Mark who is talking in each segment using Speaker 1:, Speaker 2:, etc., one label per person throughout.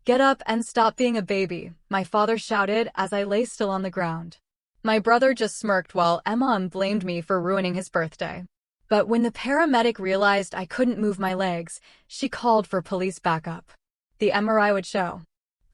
Speaker 1: "Get up and stop being a baby," my father shouted as I lay still on the ground. My brother just smirked while Mom blamed me for ruining his birthday. But when the paramedic realized I couldn't move my legs, she called for police backup. The MRI would show.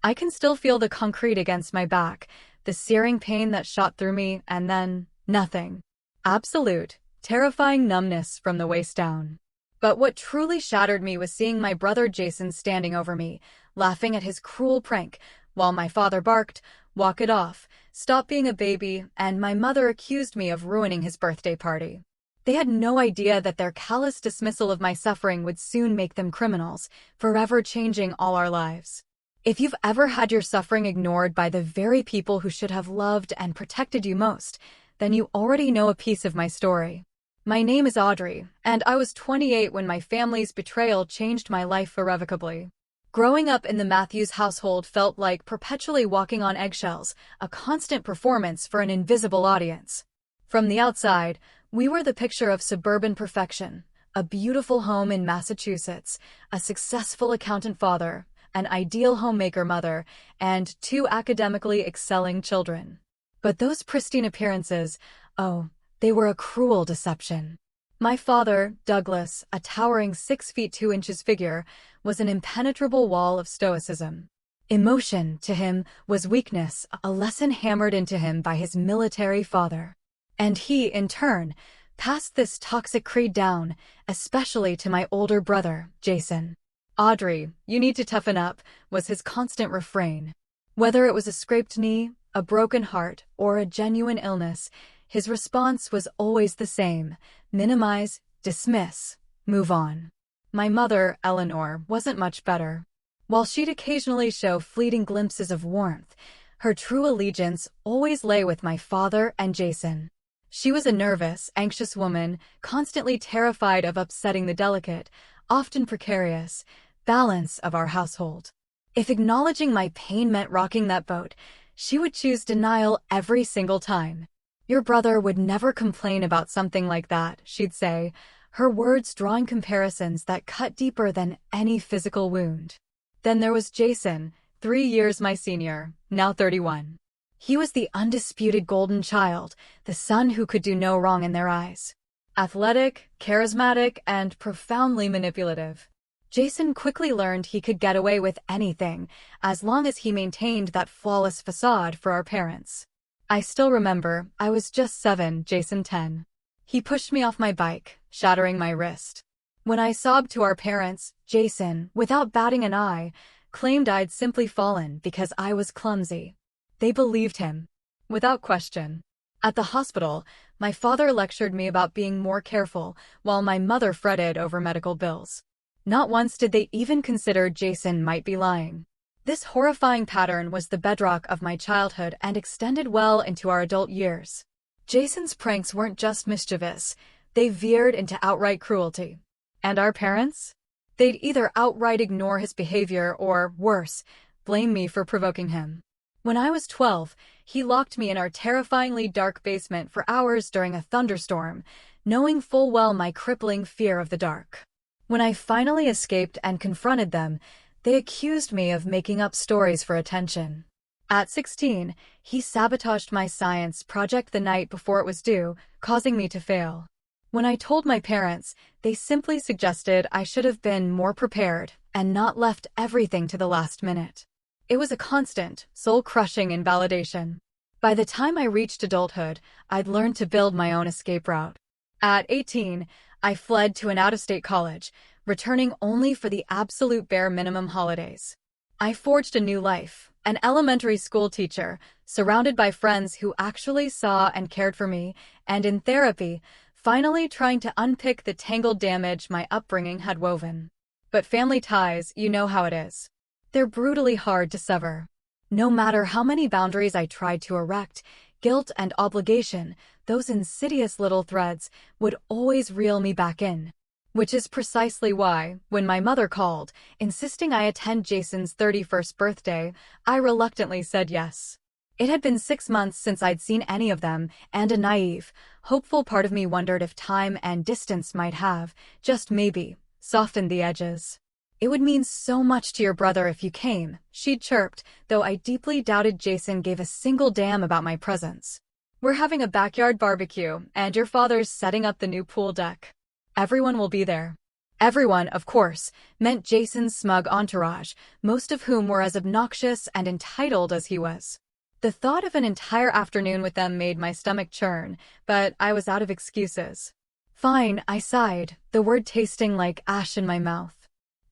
Speaker 1: I can still feel the concrete against my back, the searing pain that shot through me, and then nothing. Absolute, terrifying numbness from the waist down. But what truly shattered me was seeing my brother Jason standing over me, laughing at his cruel prank, while my father barked, "Walk it off, stop being a baby," and my mother accused me of ruining his birthday party. They had no idea that their callous dismissal of my suffering would soon make them criminals, forever changing all our lives. If you've ever had your suffering ignored by the very people who should have loved and protected you most, then you already know a piece of my story. My name is Audrey, and I was 28 when my family's betrayal changed my life irrevocably. Growing up in the Matthews household felt like perpetually walking on eggshells, a constant performance for an invisible audience. From the outside, we were the picture of suburban perfection, a beautiful home in Massachusetts, a successful accountant father, an ideal homemaker mother, and 2 academically excelling children. But those pristine appearances, oh, they were a cruel deception. My father, Douglas, a towering 6 feet 2 inches figure, was an impenetrable wall of stoicism. Emotion, to him, was weakness, a lesson hammered into him by his military father. And he, in turn, passed this toxic creed down, especially to my older brother, Jason. "Audrey, you need to toughen up," was his constant refrain. Whether it was a scraped knee, a broken heart, or a genuine illness, his response was always the same: minimize, dismiss, move on. My mother, Eleanor, wasn't much better. While she'd occasionally show fleeting glimpses of warmth, her true allegiance always lay with my father and Jason. She was a nervous, anxious woman, constantly terrified of upsetting the delicate, often precarious, balance of our household. If acknowledging my pain meant rocking that boat, she would choose denial every single time. "Your brother would never complain about something like that," she'd say, her words drawing comparisons that cut deeper than any physical wound. Then there was Jason, 3 years my senior, now 31. He was the undisputed golden child, the son who could do no wrong in their eyes. Athletic, charismatic, and profoundly manipulative. Jason quickly learned he could get away with anything, as long as he maintained that flawless facade for our parents. I still remember, I was just 7, Jason 10. He pushed me off my bike, shattering my wrist. When I sobbed to our parents, Jason, without batting an eye, claimed I'd simply fallen because I was clumsy. They believed him, without question. At the hospital, my father lectured me about being more careful, while my mother fretted over medical bills. Not once did they even consider Jason might be lying. This horrifying pattern was the bedrock of my childhood and extended well into our adult years. Jason's pranks weren't just mischievous, they veered into outright cruelty. And our parents? They'd either outright ignore his behavior or, worse, blame me for provoking him. When I was 12, he locked me in our terrifyingly dark basement for hours during a thunderstorm, knowing full well my crippling fear of the dark. When I finally escaped and confronted them, they accused me of making up stories for attention. At 16, he sabotaged my science project the night before it was due, causing me to fail. When I told my parents, they simply suggested I should have been more prepared and not left everything to the last minute. It was a constant, soul-crushing invalidation. By the time I reached adulthood, I'd learned to build my own escape route. At 18, I fled to an out-of-state college, returning only for the absolute bare minimum holidays. I forged a new life, an elementary school teacher, surrounded by friends who actually saw and cared for me, and in therapy, finally trying to unpick the tangled damage my upbringing had woven. But family ties, you know how it is. They're brutally hard to sever. No matter how many boundaries I tried to erect, guilt and obligation, those insidious little threads, would always reel me back in. Which is precisely why, when my mother called, insisting I attend Jason's 31st birthday, I reluctantly said yes. It had been 6 months since I'd seen any of them, and a naive, hopeful part of me wondered if time and distance might have, just maybe, softened the edges. "It would mean so much to your brother if you came," she chirped, though I deeply doubted Jason gave a single damn about my presence. "We're having a backyard barbecue, and your father's setting up the new pool deck. Everyone will be there." Everyone, of course, meant Jason's smug entourage, most of whom were as obnoxious and entitled as he was. The thought of an entire afternoon with them made my stomach churn, but I was out of excuses. "Fine," I sighed, the word tasting like ash in my mouth.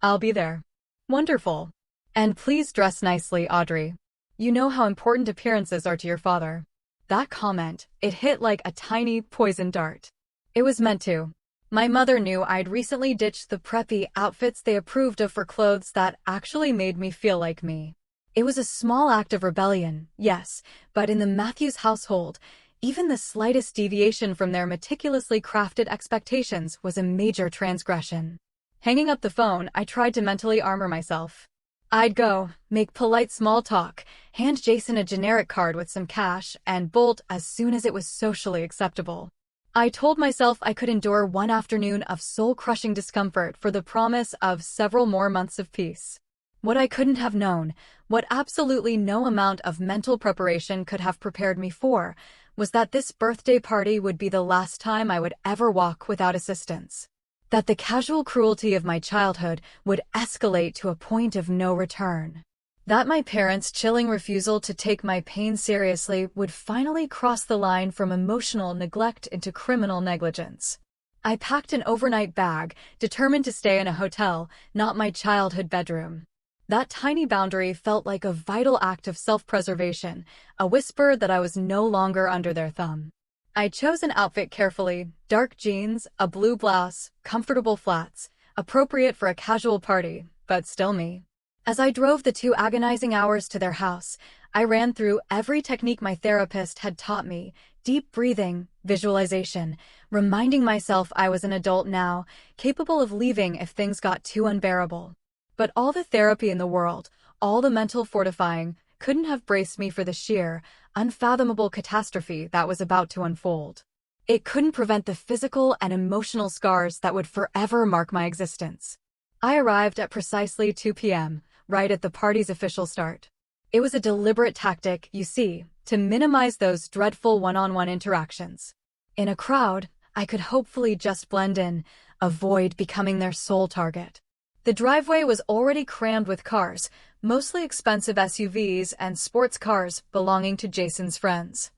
Speaker 1: "I'll be there." "Wonderful. And please dress nicely, Audrey. You know how important appearances are to your father." That comment, it hit like a tiny poison dart. It was meant to. My mother knew I'd recently ditched the preppy outfits they approved of for clothes that actually made me feel like me. It was a small act of rebellion, yes, but in the Matthews household, even the slightest deviation from their meticulously crafted expectations was a major transgression. Hanging up the phone, I tried to mentally armor myself. I'd go, make polite small talk, hand Jason a generic card with some cash, and bolt as soon as it was socially acceptable. I told myself I could endure one afternoon of soul-crushing discomfort for the promise of several more months of peace. What I couldn't have known, what absolutely no amount of mental preparation could have prepared me for, was that this birthday party would be the last time I would ever walk without assistance. That the casual cruelty of my childhood would escalate to a point of no return. That my parents' chilling refusal to take my pain seriously would finally cross the line from emotional neglect into criminal negligence. I packed an overnight bag, determined to stay in a hotel, not my childhood bedroom. That tiny boundary felt like a vital act of self-preservation, a whisper that I was no longer under their thumb. I chose an outfit carefully, dark jeans, a blue blouse, comfortable flats, appropriate for a casual party, but still me. As I drove the 2 agonizing hours to their house, I ran through every technique my therapist had taught me, deep breathing, visualization, reminding myself I was an adult now, capable of leaving if things got too unbearable. But all the therapy in the world, all the mental fortifying, couldn't have braced me for the sheer, unfathomable catastrophe that was about to unfold. It couldn't prevent the physical and emotional scars that would forever mark my existence. I arrived at precisely 2 p.m., right at the party's official start. It was a deliberate tactic, you see, to minimize those dreadful one-on-one interactions. In a crowd, I could hopefully just blend in, avoid becoming their sole target. The driveway was already crammed with cars, mostly expensive SUVs and sports cars belonging to Jason's friends.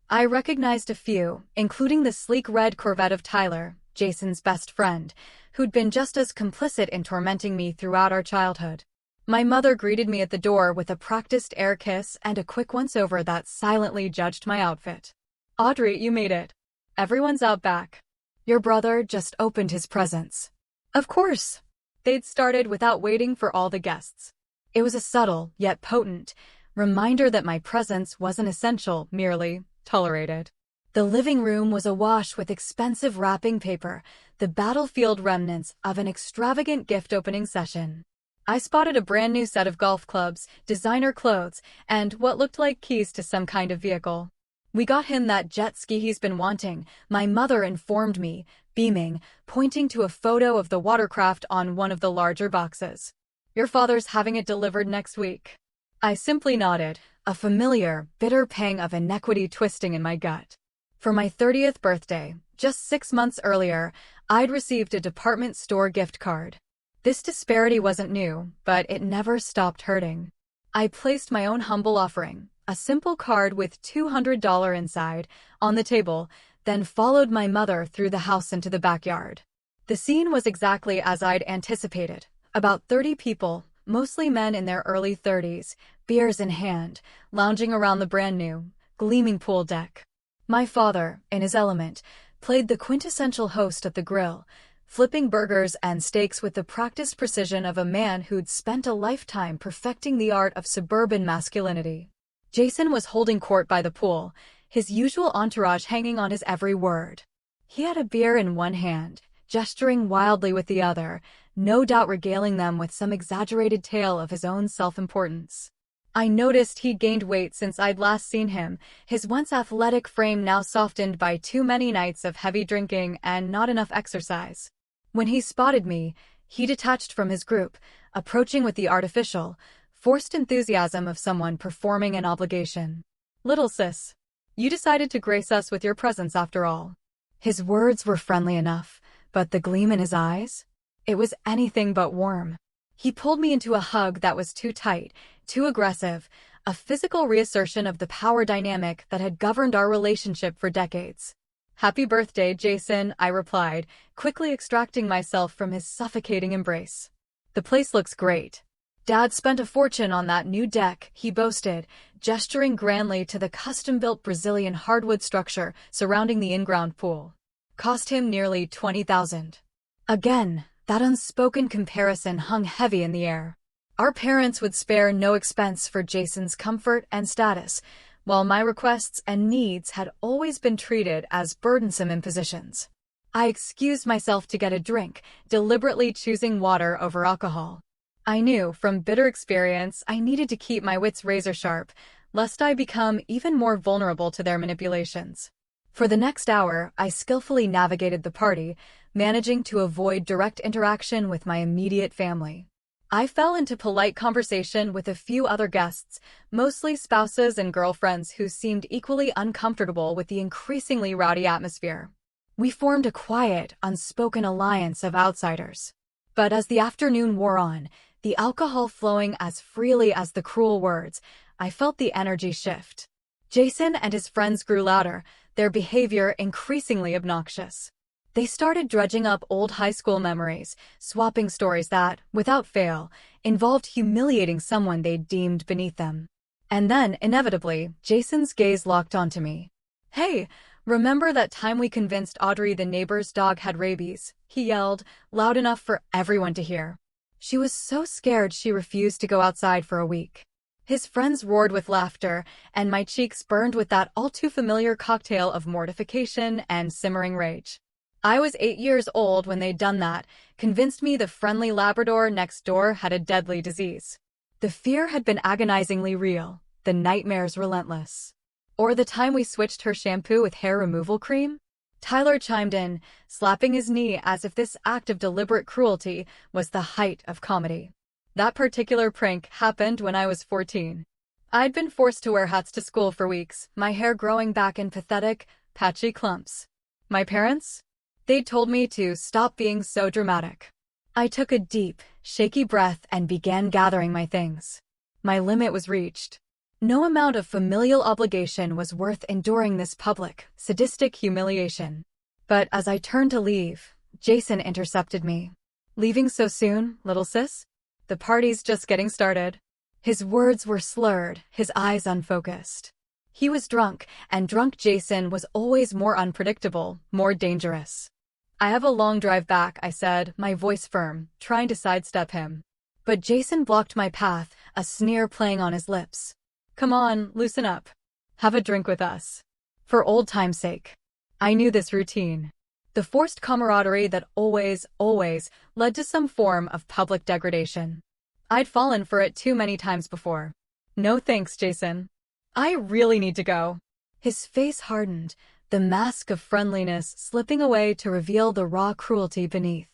Speaker 1: I recognized a few, including the sleek red Corvette of Tyler, Jason's best friend, who'd been just as complicit in tormenting me throughout our childhood. My mother greeted me at the door with a practiced air kiss and a quick once-over that silently judged my outfit. "Audrey, you made it. Everyone's out back. Your brother just opened his presents." Of course. They'd started without waiting for all the guests. It was a subtle, yet potent, reminder that my presence wasn't essential, merely tolerated. The living room was awash with expensive wrapping paper, the battlefield remnants of an extravagant gift-opening session. I spotted a brand new set of golf clubs, designer clothes, and what looked like keys to some kind of vehicle. "We got him that jet ski he's been wanting," my mother informed me, beaming, pointing to a photo of the watercraft on one of the larger boxes. "Your father's having it delivered next week." I simply nodded, a familiar, bitter pang of inequity twisting in my gut. For my 30th birthday, just 6 months earlier, I'd received a department store gift card. This disparity wasn't new, but it never stopped hurting. I placed my own humble offering, a simple card with $200 inside, on the table, then followed my mother through the house into the backyard. The scene was exactly as I'd anticipated. About 30 people, mostly men in their early 30s, beers in hand, lounging around the brand-new, gleaming pool deck. My father, in his element, played the quintessential host at the grill, flipping burgers and steaks with the practiced precision of a man who'd spent a lifetime perfecting the art of suburban masculinity. Jason was holding court by the pool, his usual entourage hanging on his every word. He had a beer in one hand, gesturing wildly with the other, no doubt regaling them with some exaggerated tale of his own self-importance. I noticed he'd gained weight since I'd last seen him, his once athletic frame now softened by too many nights of heavy drinking and not enough exercise. When he spotted me, He detached from his group, approaching with the artificial, forced enthusiasm of someone performing an obligation. "Little sis, you decided to grace us with your presence after all." His words were friendly enough, but the gleam in his eyes? It was anything but warm. He pulled me into a hug that was too tight, too aggressive, a physical reassertion of the power dynamic that had governed our relationship for decades. "Happy birthday, Jason," I replied, quickly extracting myself from his suffocating embrace. "The place looks great. Dad spent a fortune on that new deck," he boasted, gesturing grandly to the custom-built Brazilian hardwood structure surrounding the in-ground pool. "Cost him nearly $20,000. Again, that unspoken comparison hung heavy in the air. Our parents would spare no expense for Jason's comfort and status, while my requests and needs had always been treated as burdensome impositions. I excused myself to get a drink, deliberately choosing water over alcohol. I knew, from bitter experience, I needed to keep my wits razor-sharp, lest I become even more vulnerable to their manipulations. For the next hour, I skillfully navigated the party, managing to avoid direct interaction with my immediate family. I fell into polite conversation with a few other guests, mostly spouses and girlfriends who seemed equally uncomfortable with the increasingly rowdy atmosphere. We formed a quiet, unspoken alliance of outsiders. But as the afternoon wore on, the alcohol flowing as freely as the cruel words, I felt the energy shift. Jason and his friends grew louder, their behavior increasingly obnoxious. They started dredging up old high school memories, swapping stories that, without fail, involved humiliating someone they deemed beneath them. And then, inevitably, Jason's gaze locked onto me. "Hey, remember that time we convinced Audrey the neighbor's dog had rabies?" he yelled, loud enough for everyone to hear. "She was so scared she refused to go outside for a week." His friends roared with laughter, and my cheeks burned with that all-too-familiar cocktail of mortification and simmering rage. I was 8 years old when they'd done that, convinced me the friendly Labrador next door had a deadly disease. The fear had been agonizingly real, the nightmares relentless. Or the time we switched her shampoo with hair removal cream? Tyler chimed in, slapping his knee as if this act of deliberate cruelty was the height of comedy. That particular prank happened when I was 14. I'd been forced to wear hats to school for weeks, my hair growing back in pathetic, patchy clumps. My parents? They'd told me to stop being so dramatic. I took a deep, shaky breath and began gathering my things. My limit was reached. No amount of familial obligation was worth enduring this public, sadistic humiliation. But as I turned to leave, Jason intercepted me. "Leaving so soon, little sis? The party's just getting started." His words were slurred, his eyes unfocused. He was drunk, and drunk Jason was always more unpredictable, more dangerous. "I have a long drive back," I said, my voice firm, trying to sidestep him. But Jason blocked my path, a sneer playing on his lips. "Come on, loosen up. Have a drink with us. For old time's sake." I knew this routine. The forced camaraderie that always led to some form of public degradation. I'd fallen for it too many times before. "No thanks, Jason. I really need to go." His face hardened, the mask of friendliness slipping away to reveal the raw cruelty beneath.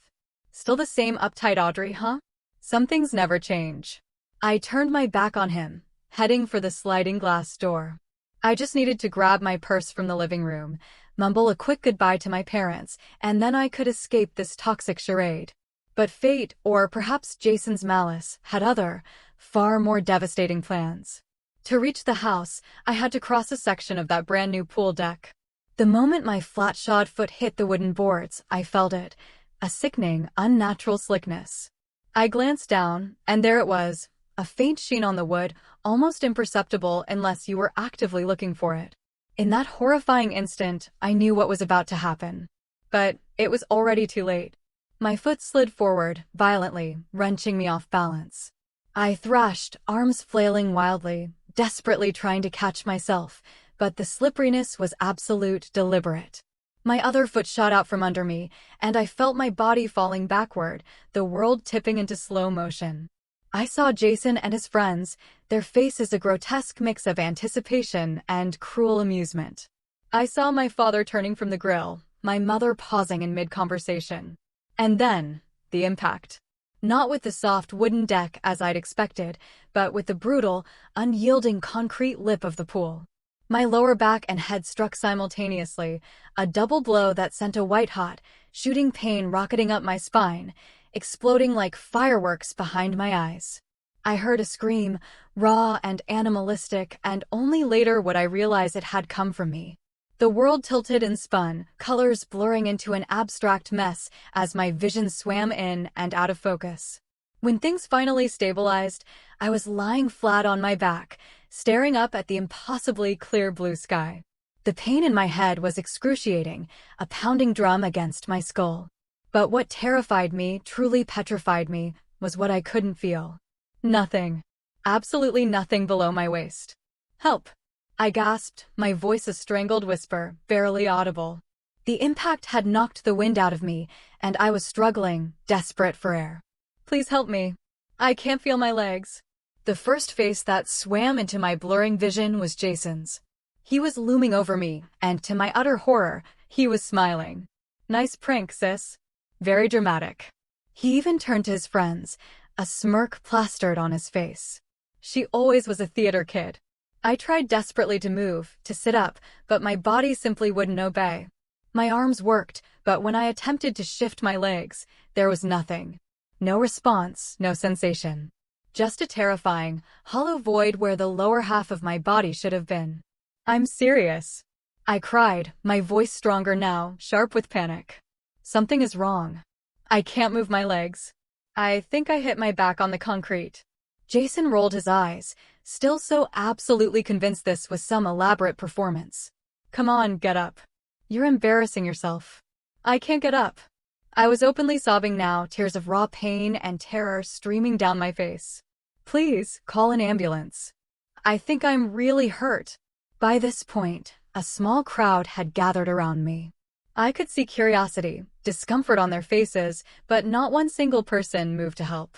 Speaker 1: "Still the same uptight Audrey, huh? Some things never change." I turned my back on him, heading for the sliding glass door. I just needed to grab my purse from the living room, mumble a quick goodbye to my parents, and then I could escape this toxic charade. But fate, or perhaps Jason's malice, had other, far more devastating plans. To reach the house, I had to cross a section of that brand new pool deck. The moment my flat-shod foot hit the wooden boards, I felt it, a sickening, unnatural slickness. I glanced down, and there it was, a faint sheen on the wood, almost imperceptible unless you were actively looking for it. In that horrifying instant, I knew what was about to happen. But it was already too late. My foot slid forward, violently, wrenching me off balance. I thrashed, arms flailing wildly, desperately trying to catch myself, but the slipperiness was absolute, deliberate. My other foot shot out from under me, and I felt my body falling backward, the world tipping into slow motion. I saw Jason and his friends, their faces a grotesque mix of anticipation and cruel amusement. I saw my father turning from the grill, my mother pausing in mid-conversation. And then, the impact. Not with the soft wooden deck as I'd expected, but with the brutal, unyielding concrete lip of the pool. My lower back and head struck simultaneously, a double blow that sent a white-hot, shooting pain rocketing up my spine, exploding like fireworks behind my eyes. I heard a scream, raw and animalistic, and only later would I realize it had come from me. The world tilted and spun, colors blurring into an abstract mess as my vision swam in and out of focus. When things finally stabilized, I was lying flat on my back, staring up at the impossibly clear blue sky. The pain in my head was excruciating, a pounding drum against my skull. But what terrified me, truly petrified me, was what I couldn't feel. Nothing. Absolutely nothing below my waist. Help! I gasped, my voice a strangled whisper, barely audible. The impact had knocked the wind out of me, and I was struggling, desperate for air. Please help me. I can't feel my legs. The first face that swam into my blurring vision was Jason's. He was looming over me, and to my utter horror, he was smiling. Nice prank, sis. Very dramatic. He even turned to his friends, a smirk plastered on his face. She always was a theater kid. I tried desperately to move, to sit up, but my body simply wouldn't obey. My arms worked, but when I attempted to shift my legs, there was nothing. No response, no sensation. Just a terrifying, hollow void where the lower half of my body should have been. I'm serious. I cried, my voice stronger now, sharp with panic. Something is wrong. I can't move my legs. I think I hit my back on the concrete. Jason rolled his eyes, still so absolutely convinced this was some elaborate performance. Come on, get up. You're embarrassing yourself. I can't get up. I was openly sobbing now, tears of raw pain and terror streaming down my face. Please, call an ambulance. I think I'm really hurt. By this point, a small crowd had gathered around me. I could see curiosity, discomfort on their faces, but not one single person moved to help.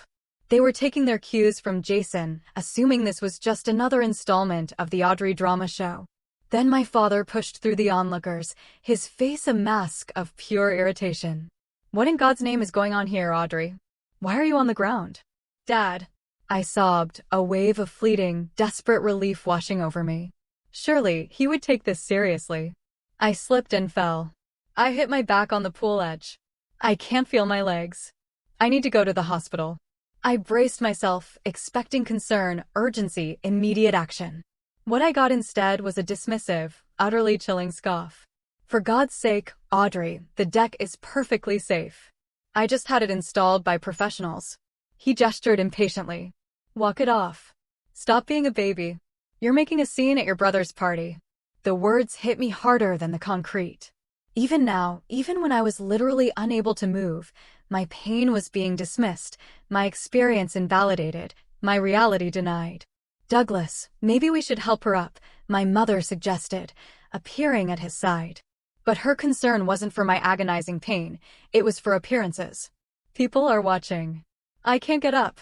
Speaker 1: They were taking their cues from Jason, assuming this was just another installment of the Audrey drama show. Then my father pushed through the onlookers, his face a mask of pure irritation. What in God's name is going on here, Audrey? Why are you on the ground? Dad. I sobbed, a wave of fleeting, desperate relief washing over me. Surely, he would take this seriously. I slipped and fell. I hit my back on the pool edge. I can't feel my legs. I need to go to the hospital. I braced myself, expecting concern, urgency, immediate action. What I got instead was a dismissive, utterly chilling scoff. For God's sake, Audrey, the deck is perfectly safe. I just had it installed by professionals. He gestured impatiently. Walk it off. Stop being a baby. You're making a scene at your brother's party. The words hit me harder than the concrete. Even now, even when I was literally unable to move, my pain was being dismissed, my experience invalidated, my reality denied. Douglas, maybe we should help her up, my mother suggested, appearing at his side. But her concern wasn't for my agonizing pain, it was for appearances. People are watching. I can't get up.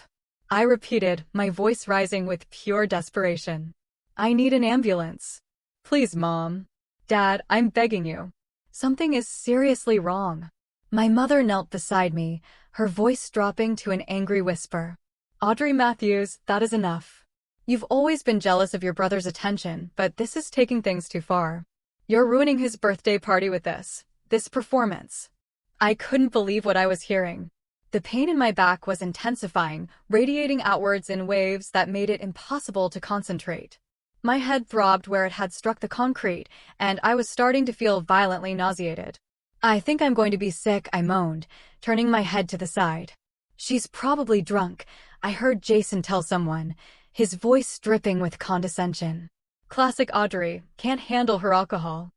Speaker 1: I repeated, my voice rising with pure desperation. I need an ambulance. Please, Mom. Dad, I'm begging you. Something is seriously wrong. My mother knelt beside me, her voice dropping to an angry whisper. Audrey Matthews, that is enough. You've always been jealous of your brother's attention, but this is taking things too far. You're ruining his birthday party with this performance. I couldn't believe what I was hearing. The pain in my back was intensifying, radiating outwards in waves that made it impossible to concentrate. My head throbbed where it had struck the concrete, and I was starting to feel violently nauseated. I think I'm going to be sick, I moaned, turning my head to the side. She's probably drunk, I heard Jason tell someone, his voice dripping with condescension. Classic Audrey, can't handle her alcohol.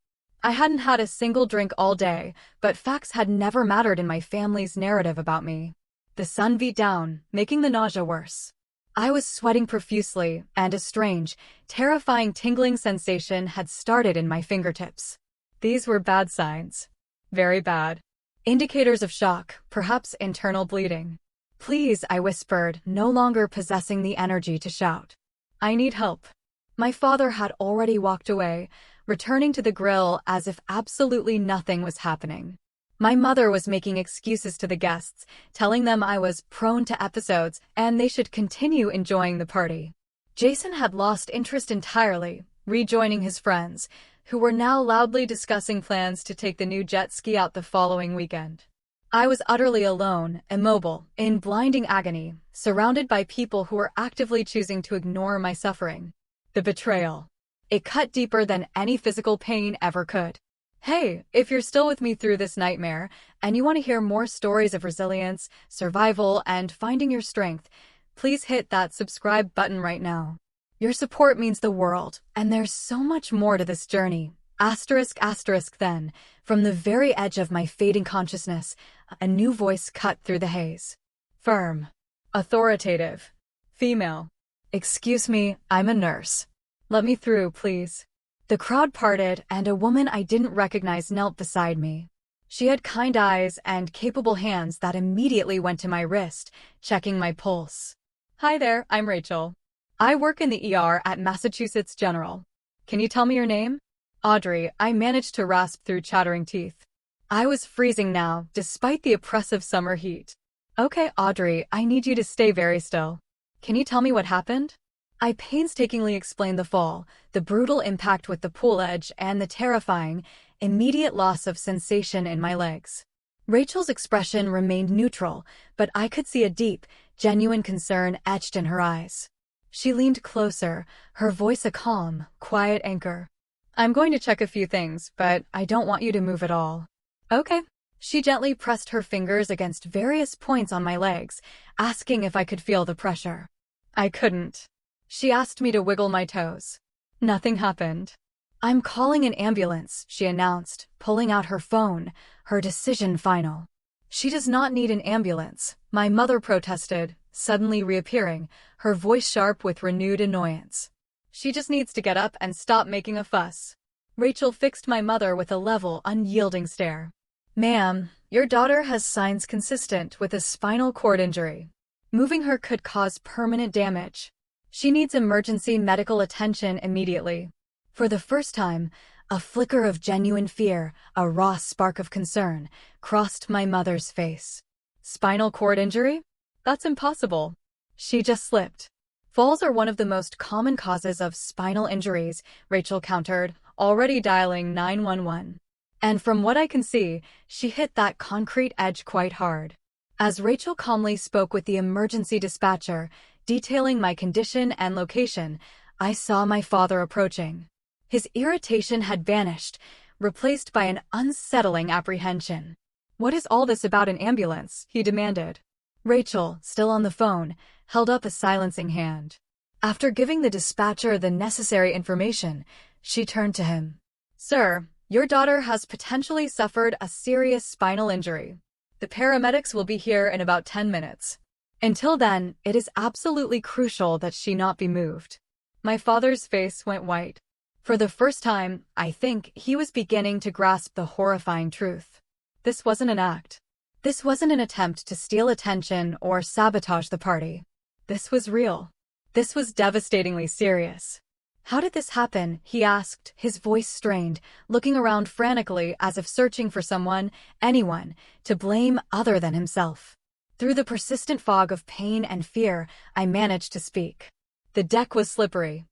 Speaker 1: I hadn't had a single drink all day, but facts had never mattered in my family's narrative about me. The sun beat down, making the nausea worse. I was sweating profusely, and a strange, terrifying tingling sensation had started in my fingertips. These were bad signs. Very bad. Indicators of shock, perhaps internal bleeding. Please, I whispered, no longer possessing the energy to shout. I need help. My father had already walked away, returning to the grill as if absolutely nothing was happening. My mother was making excuses to the guests, telling them I was prone to episodes and they should continue enjoying the party. Jason had lost interest entirely, rejoining his friends, who were now loudly discussing plans to take the new jet ski out the following weekend. I was utterly alone, immobile, in blinding agony, surrounded by people who were actively choosing to ignore my suffering. The betrayal. It cut deeper than any physical pain ever could. Hey, if you're still with me through this nightmare, and you want to hear more stories of resilience, survival, and finding your strength, please hit that subscribe button right now. Your support means the world, and there's so much more to this journey. Then, from the very edge of my fading consciousness, a new voice cut through the haze. Firm. Authoritative. Female. Excuse me, I'm a nurse. Let me through, please. The crowd parted, and a woman I didn't recognize knelt beside me. She had kind eyes and capable hands that immediately went to my wrist, checking my pulse. Hi there, I'm Rachel. I work in the ER at Massachusetts General. Can you tell me your name? Audrey, I managed to rasp through chattering teeth. I was freezing now, despite the oppressive summer heat. Okay, Audrey, I need you to stay very still. Can you tell me what happened? I painstakingly explained the fall, the brutal impact with the pool edge, and the terrifying, immediate loss of sensation in my legs. Rachel's expression remained neutral, but I could see a deep, genuine concern etched in her eyes. She leaned closer, her voice a calm, quiet anchor. I'm going to check a few things, but I don't want you to move at all. Okay. She gently pressed her fingers against various points on my legs, asking if I could feel the pressure. I couldn't. She asked me to wiggle my toes. Nothing happened. I'm calling an ambulance, she announced, pulling out her phone, her decision final. She does not need an ambulance, my mother protested, suddenly reappearing, her voice sharp with renewed annoyance. She just needs to get up and stop making a fuss. Rachel fixed my mother with a level, unyielding stare. Ma'am, your daughter has signs consistent with a spinal cord injury. Moving her could cause permanent damage. She needs emergency medical attention immediately. For the first time, a flicker of genuine fear, a raw spark of concern, crossed my mother's face. Spinal cord injury? That's impossible. She just slipped. Falls are one of the most common causes of spinal injuries, Rachel countered, already dialing 911. And from what I can see, she hit that concrete edge quite hard. As Rachel calmly spoke with the emergency dispatcher, detailing my condition and location, I saw my father approaching. His irritation had vanished, replaced by an unsettling apprehension. What is all this about an ambulance? He demanded. Rachel, still on the phone, held up a silencing hand. After giving the dispatcher the necessary information, she turned to him. Sir, your daughter has potentially suffered a serious spinal injury. The paramedics will be here in about 10 minutes. Until then, it is absolutely crucial that she not be moved. My father's face went white. For the first time, I think, he was beginning to grasp the horrifying truth. This wasn't an act. This wasn't an attempt to steal attention or sabotage the party. This was real. This was devastatingly serious. How did this happen? He asked, his voice strained, looking around frantically as if searching for someone, anyone, to blame other than himself. Through the persistent fog of pain and fear, I managed to speak. The deck was slippery.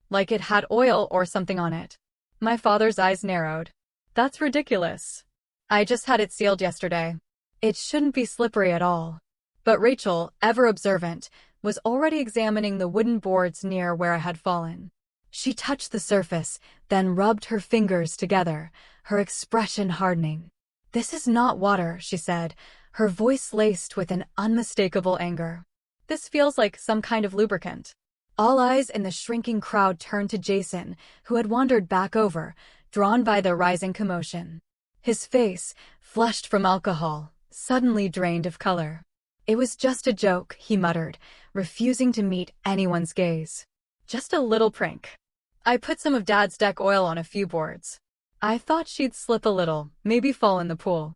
Speaker 1: Like it had oil or something on it. My father's eyes narrowed. That's ridiculous. I just had it sealed yesterday. It shouldn't be slippery at all. But Rachel, ever observant, was already examining the wooden boards near where I had fallen. She touched the surface, then rubbed her fingers together, her expression hardening. This is not water, she said, her voice laced with an unmistakable anger. This feels like some kind of lubricant. All eyes in the shrinking crowd turned to Jason, who had wandered back over, drawn by the rising commotion. His face, flushed from alcohol, suddenly drained of color. It was just a joke, he muttered, refusing to meet anyone's gaze. Just a little prank. I put some of Dad's deck oil on a few boards. I thought she'd slip a little, maybe fall in the pool.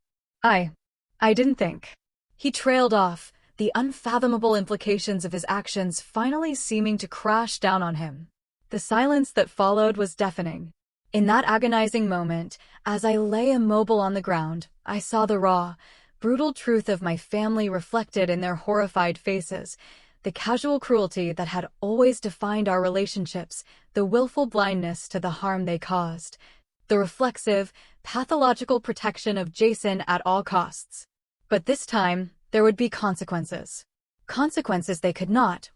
Speaker 1: I didn't think. He trailed off, the unfathomable implications of his actions finally seeming to crash down on him. The silence that followed was deafening. In that agonizing moment, as I lay immobile on the ground, I saw the raw, brutal truth of my family reflected in their horrified faces, the casual cruelty that had always defined our relationships, the willful blindness to the harm they caused, the reflexive, pathological protection of Jason at all costs. But this time, there would be consequences. Consequences they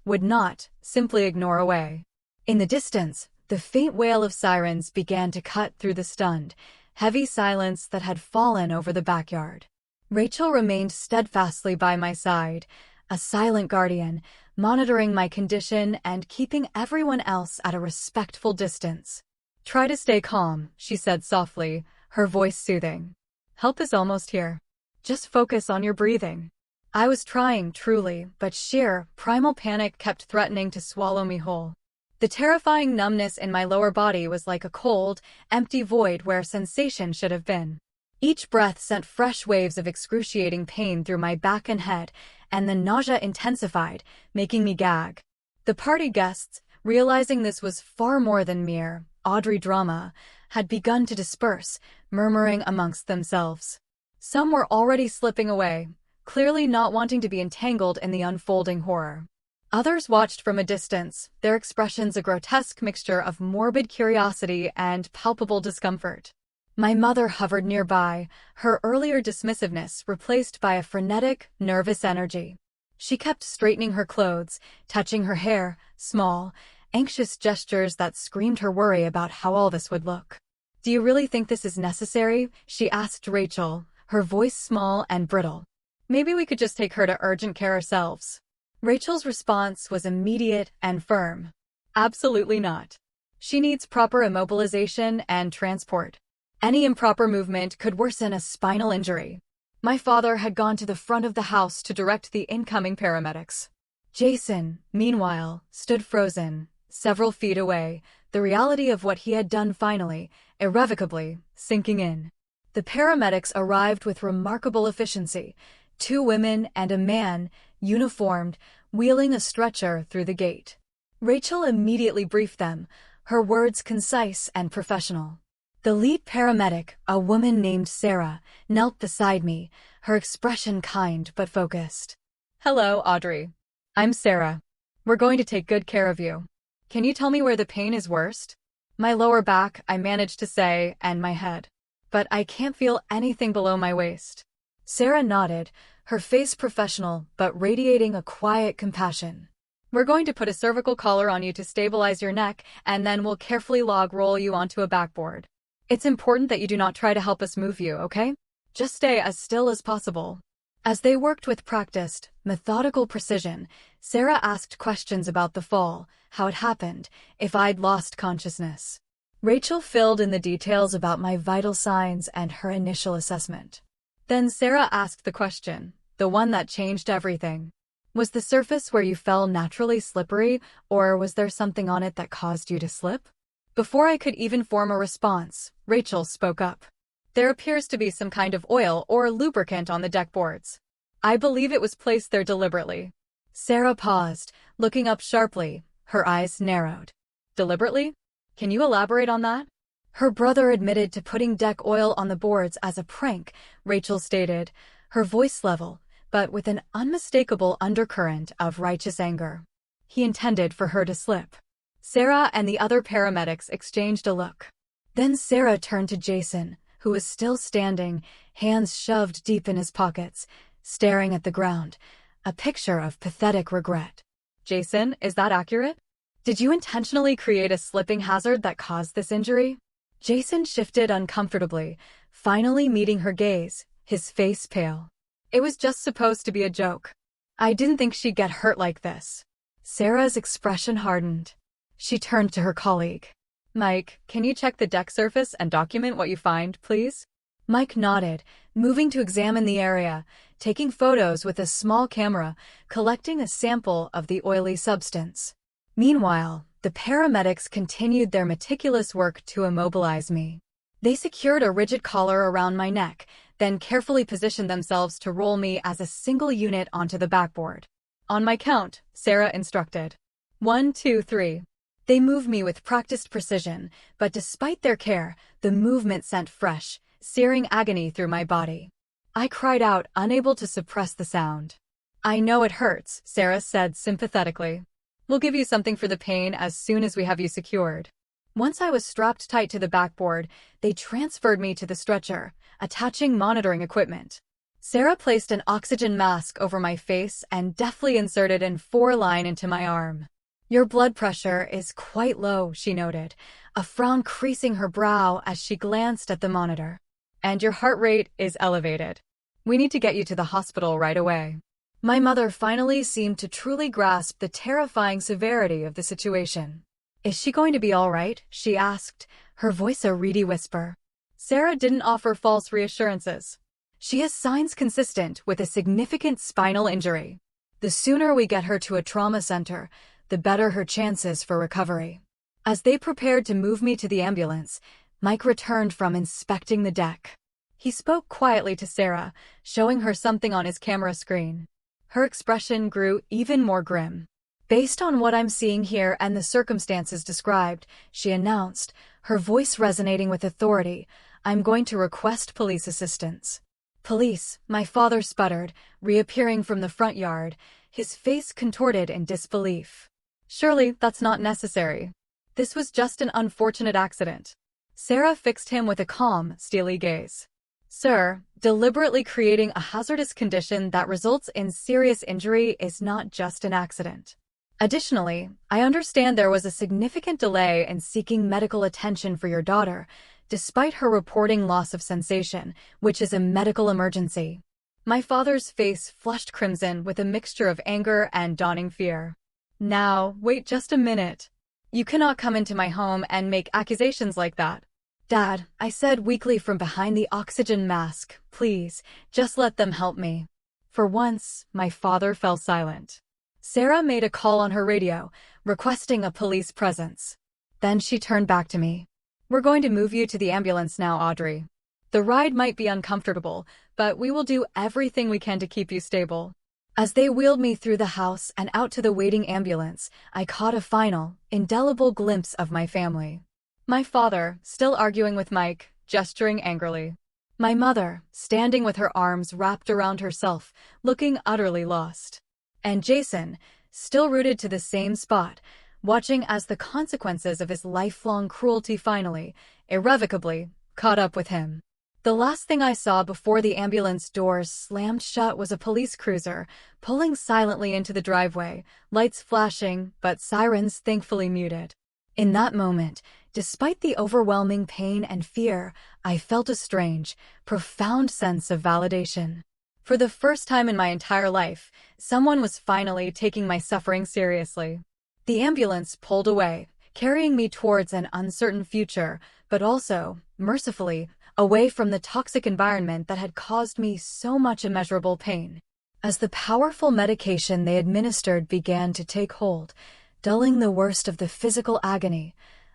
Speaker 1: would not, simply ignore away. In the distance, the faint wail of sirens began to cut through the stunned, heavy silence that had fallen over the backyard. Rachel remained steadfastly by my side, a silent guardian, monitoring my condition and keeping everyone else at a respectful distance. "Try to stay calm," she said softly, her voice soothing. "Help is almost here. Just focus on your breathing." I was trying, truly, but sheer, primal panic kept threatening to swallow me whole. The terrifying numbness in my lower body was like a cold, empty void where sensation should have been. Each breath sent fresh waves of excruciating pain through my back and head, and the nausea intensified, making me gag. The party guests, realizing this was far more than mere Audrey drama, had begun to disperse, murmuring amongst themselves. Some were already slipping away, clearly not wanting to be entangled in the unfolding horror. Others watched from a distance, their expressions a grotesque mixture of morbid curiosity and palpable discomfort. My mother hovered nearby, her earlier dismissiveness replaced by a frenetic, nervous energy. She kept straightening her clothes, touching her hair, small, anxious gestures that screamed her worry about how all this would look. "Do you really think this is necessary?" she asked Rachel, her voice small and brittle. "Maybe we could just take her to urgent care ourselves." Rachel's response was immediate and firm. "Absolutely not. She needs proper immobilization and transport. Any improper movement could worsen a spinal injury." My father had gone to the front of the house to direct the incoming paramedics. Jason, meanwhile, stood frozen, several feet away, the reality of what he had done finally, irrevocably, sinking in. The paramedics arrived with remarkable efficiency, 2 women and a man, uniformed, wheeling a stretcher through the gate. Rachel immediately briefed them, her words concise and professional. The lead paramedic, a woman named Sarah, knelt beside me, her expression kind but focused. "Hello, Audrey. I'm Sarah. We're going to take good care of you. Can you tell me where the pain is worst?" "My lower back," I managed to say, "and my head. But I can't feel anything below my waist." Sarah nodded, her face professional but radiating a quiet compassion. "We're going to put a cervical collar on you to stabilize your neck, and then we'll carefully roll you onto a backboard. It's important that you do not try to help us move you, okay? Just stay as still as possible." As they worked with practiced, methodical precision, Sarah asked questions about the fall, how it happened, if I'd lost consciousness. Rachel filled in the details about my vital signs and her initial assessment. Then Sarah asked the question, the one that changed everything. "Was the surface where you fell naturally slippery, or was there something on it that caused you to slip?" Before I could even form a response, Rachel spoke up. "There appears to be some kind of oil or lubricant on the deck boards. I believe it was placed there deliberately." Sarah paused, looking up sharply, her eyes narrowed. "Deliberately? Can you elaborate on that?" "Her brother admitted to putting deck oil on the boards as a prank," Rachel stated, her voice level, but with an unmistakable undercurrent of righteous anger. "He intended for her to slip." Sarah and the other paramedics exchanged a look. Then Sarah turned to Jason, who was still standing, hands shoved deep in his pockets, staring at the ground, a picture of pathetic regret. "Jason, is that accurate? Did you intentionally create a slipping hazard that caused this injury?" Jason shifted uncomfortably, finally meeting her gaze, his face pale. "It was just supposed to be a joke. I didn't think she'd get hurt like this." Sarah's expression hardened. She turned to her colleague. "Mike, can you check the deck surface and document what you find, please?" Mike nodded, moving to examine the area, taking photos with a small camera, collecting a sample of the oily substance. Meanwhile, the paramedics continued their meticulous work to immobilize me. They secured a rigid collar around my neck, then carefully positioned themselves to roll me as a single unit onto the backboard. "On my count," Sarah instructed. 1, 2, 3. They moved me with practiced precision, but despite their care, the movement sent fresh, searing agony through my body. I cried out, unable to suppress the sound. "I know it hurts," Sarah said sympathetically. "We'll give you something for the pain as soon as we have you secured." Once I was strapped tight to the backboard, they transferred me to the stretcher, attaching monitoring equipment. Sarah placed an oxygen mask over my face and deftly inserted an 4-line into my arm. "Your blood pressure is quite low," she noted, a frown creasing her brow as she glanced at the monitor. "And your heart rate is elevated. We need to get you to the hospital right away." My mother finally seemed to truly grasp the terrifying severity of the situation. "Is she going to be all right?" she asked, her voice a reedy whisper. Sarah didn't offer false reassurances. "She has signs consistent with a significant spinal injury. The sooner we get her to a trauma center, the better her chances for recovery." As they prepared to move me to the ambulance, Mike returned from inspecting the deck. He spoke quietly to Sarah, showing her something on his camera screen. Her expression grew even more grim. "Based on what I'm seeing here and the circumstances described," she announced, her voice resonating with authority, "I'm going to request police assistance." "Police," my father sputtered, reappearing from the front yard, his face contorted in disbelief. "Surely that's not necessary. This was just an unfortunate accident." Sarah fixed him with a calm, steely gaze. "Sir, deliberately creating a hazardous condition that results in serious injury is not just an accident. Additionally, I understand there was a significant delay in seeking medical attention for your daughter, despite her reporting loss of sensation, which is a medical emergency." My father's face flushed crimson with a mixture of anger and dawning fear. "Now, wait just a minute. You cannot come into my home and make accusations like that." "Dad," I said weakly from behind the oxygen mask, "please, just let them help me." For once, my father fell silent. Sarah made a call on her radio, requesting a police presence. Then she turned back to me. "We're going to move you to the ambulance now, Audrey. The ride might be uncomfortable, but we will do everything we can to keep you stable." As they wheeled me through the house and out to the waiting ambulance, I caught a final, indelible glimpse of my family. My father, still arguing with Mike, gesturing angrily. My mother, standing with her arms wrapped around herself, looking utterly lost. And Jason, still rooted to the same spot, watching as the consequences of his lifelong cruelty finally, irrevocably, caught up with him. The last thing I saw before the ambulance doors slammed shut was a police cruiser, pulling silently into the driveway, lights flashing, but sirens thankfully muted. In that moment, despite the overwhelming pain and fear, I felt a strange, profound sense of validation. For the first time in my entire life, someone was finally taking my suffering seriously. The ambulance pulled away, carrying me towards an uncertain future, but also, mercifully, away from the toxic environment that had caused me so much immeasurable pain. As the powerful medication they administered began to take hold, dulling the worst of the physical agony,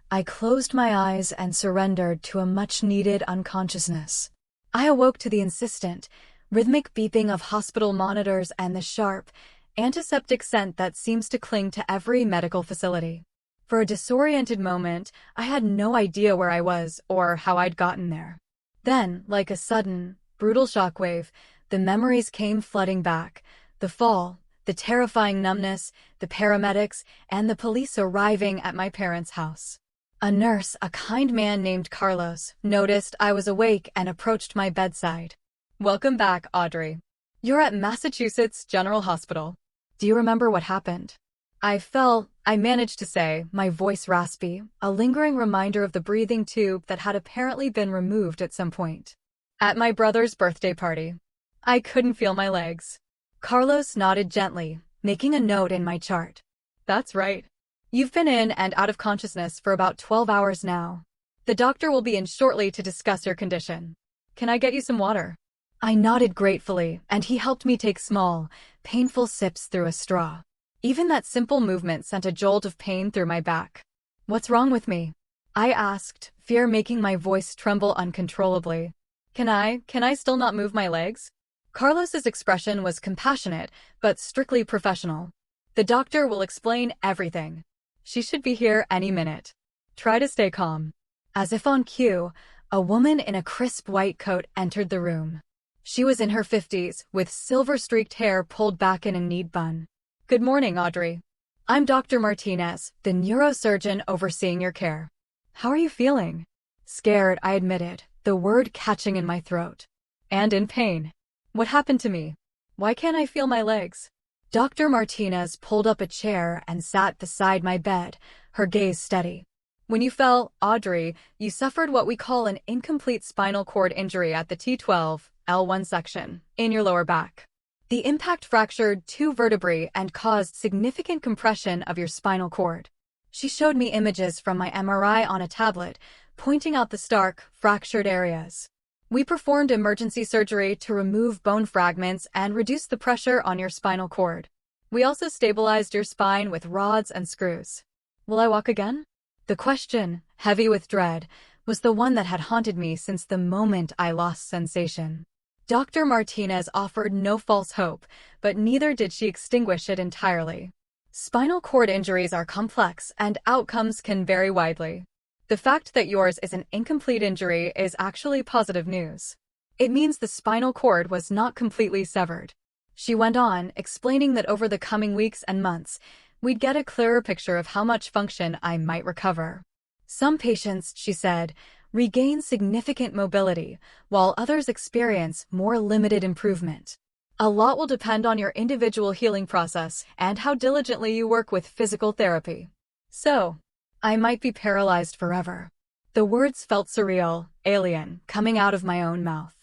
Speaker 1: I closed my eyes and surrendered to a much-needed unconsciousness. I awoke to the insistent, rhythmic beeping of hospital monitors and the sharp, antiseptic scent that seems to cling to every medical facility. For a disoriented moment, I had no idea where I was or how I'd gotten there. Then, like a sudden, brutal shockwave, the memories came flooding back. The fall, the terrifying numbness, the paramedics, and the police arriving at my parents' house. A nurse, a kind man named Carlos, noticed I was awake and approached my bedside. "Welcome back, Audrey. You're at Massachusetts General Hospital. Do you remember what happened?" I managed to say, my voice raspy, a lingering reminder of the breathing tube that had apparently been removed at some point. "At my brother's birthday party. I couldn't feel my legs." Carlos nodded gently, making a note in my chart. "That's right. You've been in and out of consciousness for about 12 hours now. The doctor will be in shortly to discuss your condition. Can I get you some water?" I nodded gratefully, and he helped me take small, painful sips through a straw. Even that simple movement sent a jolt of pain through my back. "What's wrong with me?" I asked, fear making my voice tremble uncontrollably. Can I still not move my legs?" Carlos's expression was compassionate, but strictly professional. "The doctor will explain everything. She should be here any minute. Try to stay calm." As if on cue, a woman in a crisp white coat entered the room. She was in her 50s, with silver-streaked hair pulled back in a neat bun. "Good morning, Audrey. I'm Dr. Martinez, the neurosurgeon overseeing your care. How are you feeling?" "Scared," I admitted, the word catching in my throat. "And in pain. What happened to me? Why can't I feel my legs?" Dr. Martinez pulled up a chair and sat beside my bed, her gaze steady. "When you fell, Audrey, you suffered what we call an incomplete spinal cord injury at the T12-L1 section, in your lower back. The impact fractured 2 vertebrae and caused significant compression of your spinal cord." She showed me images from my MRI on a tablet, pointing out the stark, fractured areas. "We performed emergency surgery to remove bone fragments and reduce the pressure on your spinal cord. We also stabilized your spine with rods and screws." "Will I walk again?" The question, heavy with dread, was the one that had haunted me since the moment I lost sensation. Dr. Martinez offered no false hope, but neither did she extinguish it entirely. Spinal cord injuries are complex and outcomes can vary widely. The fact that yours is an incomplete injury is actually positive news. It means the spinal cord was not completely severed. She went on, explaining that over the coming weeks and months, we'd get a clearer picture of how much function I might recover. Some patients, she said, regain significant mobility, while others experience more limited improvement. A lot will depend on your individual healing process and how diligently you work with physical therapy. "So, I might be paralyzed forever." The words felt surreal, alien, coming out of my own mouth.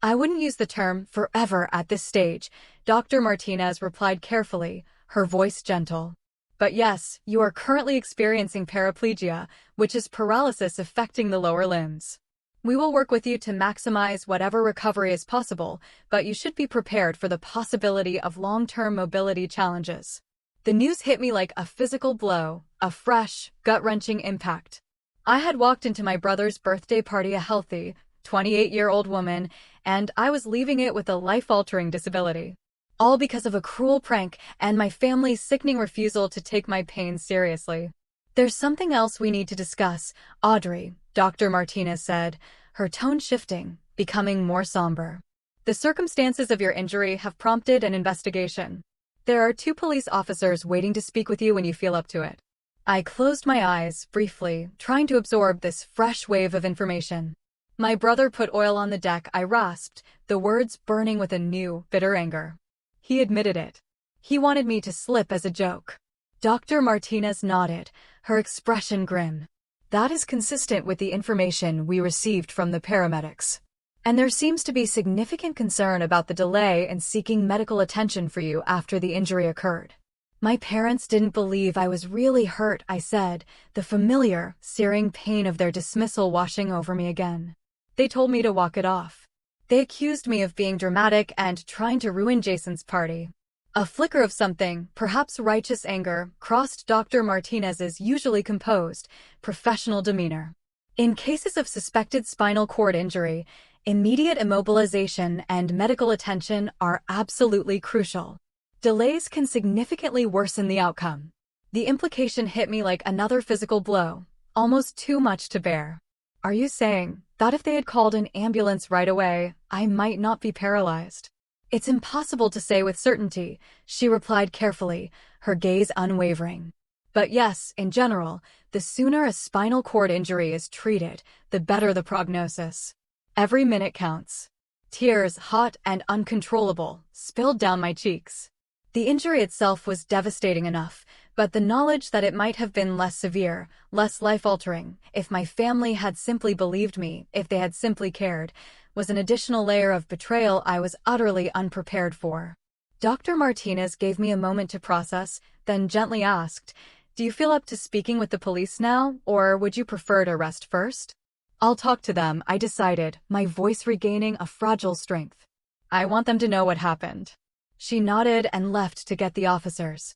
Speaker 1: "I wouldn't use the term forever at this stage," Dr. Martinez replied carefully, her voice gentle. "But yes, you are currently experiencing paraplegia, which is paralysis affecting the lower limbs. We will work with you to maximize whatever recovery is possible, but you should be prepared for the possibility of long-term mobility challenges." The news hit me like a physical blow, a fresh, gut-wrenching impact. I had walked into my brother's birthday party a healthy, 28-year-old woman, and I was leaving it with a life-altering disability. All because of a cruel prank and my family's sickening refusal to take my pain seriously. "There's something else we need to discuss, Audrey," Dr. Martinez said, her tone shifting, becoming more somber. "The circumstances of your injury have prompted an investigation. There are 2 police officers waiting to speak with you when you feel up to it." I closed my eyes, briefly, trying to absorb this fresh wave of information. "My brother put oil on the deck," I rasped, the words burning with a new, bitter anger. "He admitted it. He wanted me to slip as a joke." Dr. Martinez nodded, her expression grim. "That is consistent with the information we received from the paramedics. And there seems to be significant concern about the delay in seeking medical attention for you after the injury occurred." "My parents didn't believe I was really hurt," I said, the familiar, searing pain of their dismissal washing over me again. "They told me to walk it off. They accused me of being dramatic and trying to ruin Jason's party." A flicker of something, perhaps righteous anger, crossed Dr. Martinez's usually composed, professional demeanor. "In cases of suspected spinal cord injury, immediate immobilization and medical attention are absolutely crucial. Delays can significantly worsen the outcome." The implication hit me like another physical blow, almost too much to bear. "Are you saying that if they had called an ambulance right away, I might not be paralyzed?" "It's impossible to say with certainty," she replied carefully, her gaze unwavering. "But yes, in general, the sooner a spinal cord injury is treated, the better the prognosis. Every minute counts." Tears, hot and uncontrollable, spilled down my cheeks. The injury itself was devastating enough, but the knowledge that it might have been less severe, less life-altering, if my family had simply believed me, if they had simply cared, was an additional layer of betrayal I was utterly unprepared for. Dr. Martinez gave me a moment to process, then gently asked, "Do you feel up to speaking with the police now, or would you prefer to rest first?" "I'll talk to them," I decided, my voice regaining a fragile strength. "I want them to know what happened." She nodded and left to get the officers.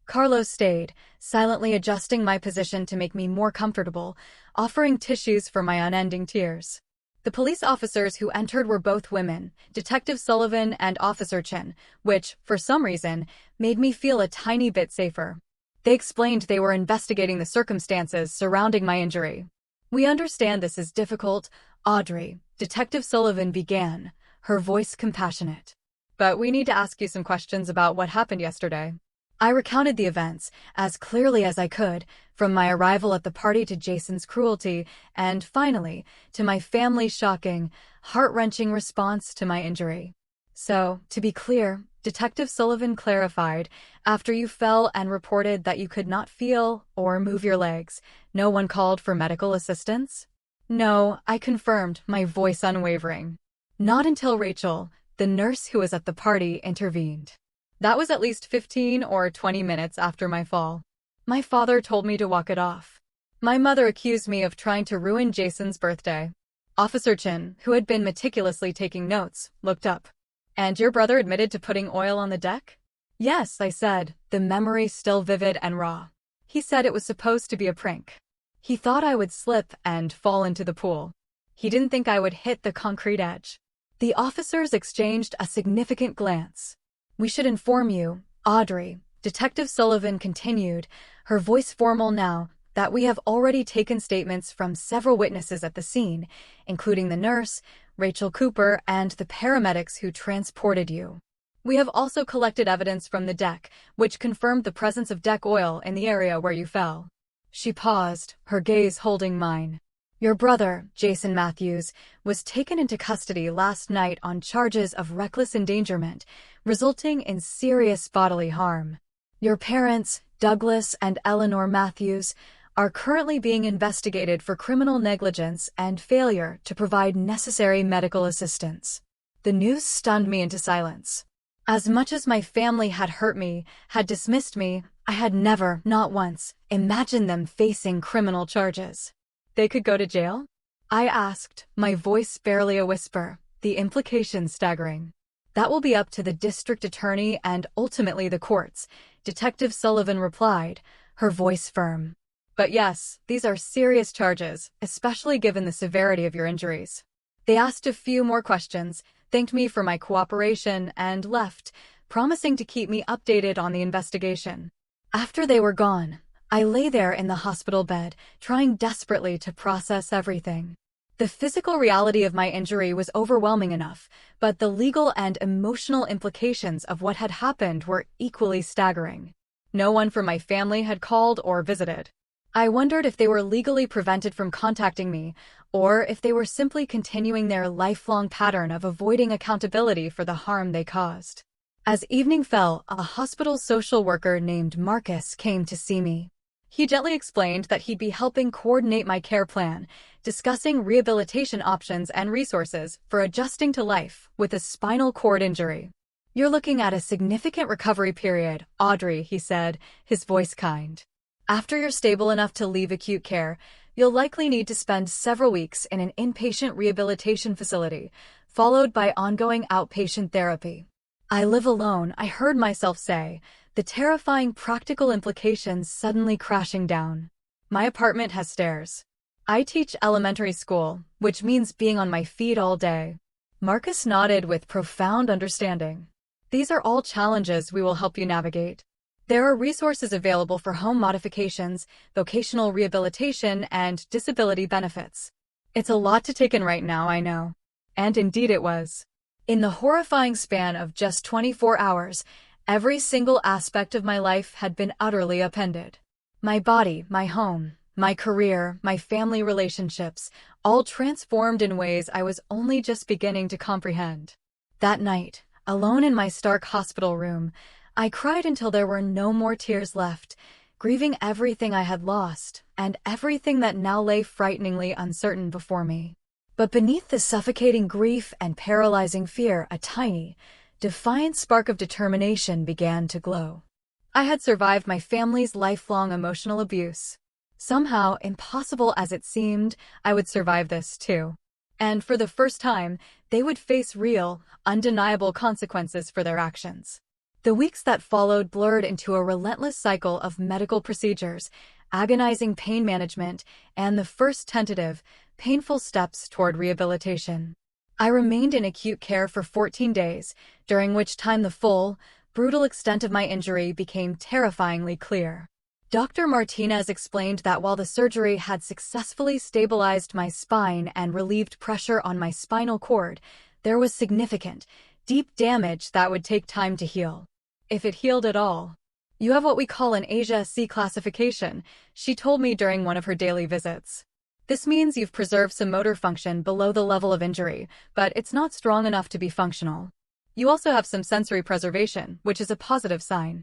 Speaker 1: Carlos stayed, silently adjusting my position to make me more comfortable, offering tissues for my unending tears. The police officers who entered were both women, Detective Sullivan and Officer Chin, which, for some reason, made me feel a tiny bit safer. They explained they were investigating the circumstances surrounding my injury. "We understand this is difficult, Audrey," Detective Sullivan began, her voice compassionate. "But we need to ask you some questions about what happened yesterday." I recounted the events, as clearly as I could, from my arrival at the party to Jason's cruelty, and finally, to my family's shocking, heart-wrenching response to my injury. "So, to be clear," Detective Sullivan clarified, "after you fell and reported that you could not feel or move your legs, no one called for medical assistance?" "No," I confirmed, my voice unwavering. "Not until Rachel, the nurse who was at the party, intervened. That was at least 15 or 20 minutes after my fall. My father told me to walk it off. My mother accused me of trying to ruin Jason's birthday." Officer Chin, who had been meticulously taking notes, looked up. "And your brother admitted to putting oil on the deck?" "Yes," I said, the memory still vivid and raw. "He said it was supposed to be a prank. He thought I would slip and fall into the pool. He didn't think I would hit the concrete edge." The officers exchanged a significant glance. "We should inform you, Audrey," Detective Sullivan continued, her voice formal now, "that we have already taken statements from several witnesses at the scene, including the nurse, Rachel Cooper, and the paramedics who transported you. We have also collected evidence from the deck, which confirmed the presence of deck oil in the area where you fell." She paused, her gaze holding mine. "Your brother, Jason Matthews, was taken into custody last night on charges of reckless endangerment, resulting in serious bodily harm. Your parents, Douglas and Eleanor Matthews, are currently being investigated for criminal negligence and failure to provide necessary medical assistance." The news stunned me into silence. As much as my family had hurt me, had dismissed me, I had never, not once, imagined them facing criminal charges. "They could go to jail?" I asked, my voice barely a whisper, the implications staggering. "That will be up to the district attorney and ultimately the courts," Detective Sullivan replied, her voice firm. "But yes, these are serious charges, especially given the severity of your injuries." They asked a few more questions, thanked me for my cooperation, and left, promising to keep me updated on the investigation. After they were gone, I lay there in the hospital bed, trying desperately to process everything. The physical reality of my injury was overwhelming enough, but the legal and emotional implications of what had happened were equally staggering. No one from my family had called or visited. I wondered if they were legally prevented from contacting me, or if they were simply continuing their lifelong pattern of avoiding accountability for the harm they caused. As evening fell, a hospital social worker named Marcus came to see me. He gently explained that he'd be helping coordinate my care plan, discussing rehabilitation options and resources for adjusting to life with a spinal cord injury. "You're looking at a significant recovery period, Audrey," he said, his voice kind. "After you're stable enough to leave acute care, you'll likely need to spend several weeks in an inpatient rehabilitation facility, followed by ongoing outpatient therapy." "I live alone," I heard myself say, the terrifying practical implications suddenly crashing down. "My apartment has stairs. I teach elementary school, which means being on my feet all day." Marcus nodded with profound understanding. "These are all challenges we will help you navigate. There are resources available for home modifications, vocational rehabilitation, and disability benefits." It's a lot to take in right now, I know. And indeed it was. In the horrifying span of just 24 hours, every single aspect of my life had been utterly upended. My body, my home, my career, my family relationships, all transformed in ways I was only just beginning to comprehend. That night, alone in my stark hospital room, I cried until there were no more tears left, grieving everything I had lost, and everything that now lay frighteningly uncertain before me. But beneath the suffocating grief and paralyzing fear, a tiny, defiant spark of determination began to glow. I had survived my family's lifelong emotional abuse. Somehow, impossible as it seemed, I would survive this too. And for the first time, they would face real, undeniable consequences for their actions. The weeks that followed blurred into a relentless cycle of medical procedures, agonizing pain management, and the first tentative, painful steps toward rehabilitation. I remained in acute care for 14 days, during which time the full, brutal extent of my injury became terrifyingly clear. Dr. Martinez explained that while the surgery had successfully stabilized my spine and relieved pressure on my spinal cord, there was significant, deep damage that would take time to heal. If it healed at all. You have what we call an ASIA C classification, she told me during one of her daily visits. This means you've preserved some motor function below the level of injury, but it's not strong enough to be functional. You also have some sensory preservation, which is a positive sign.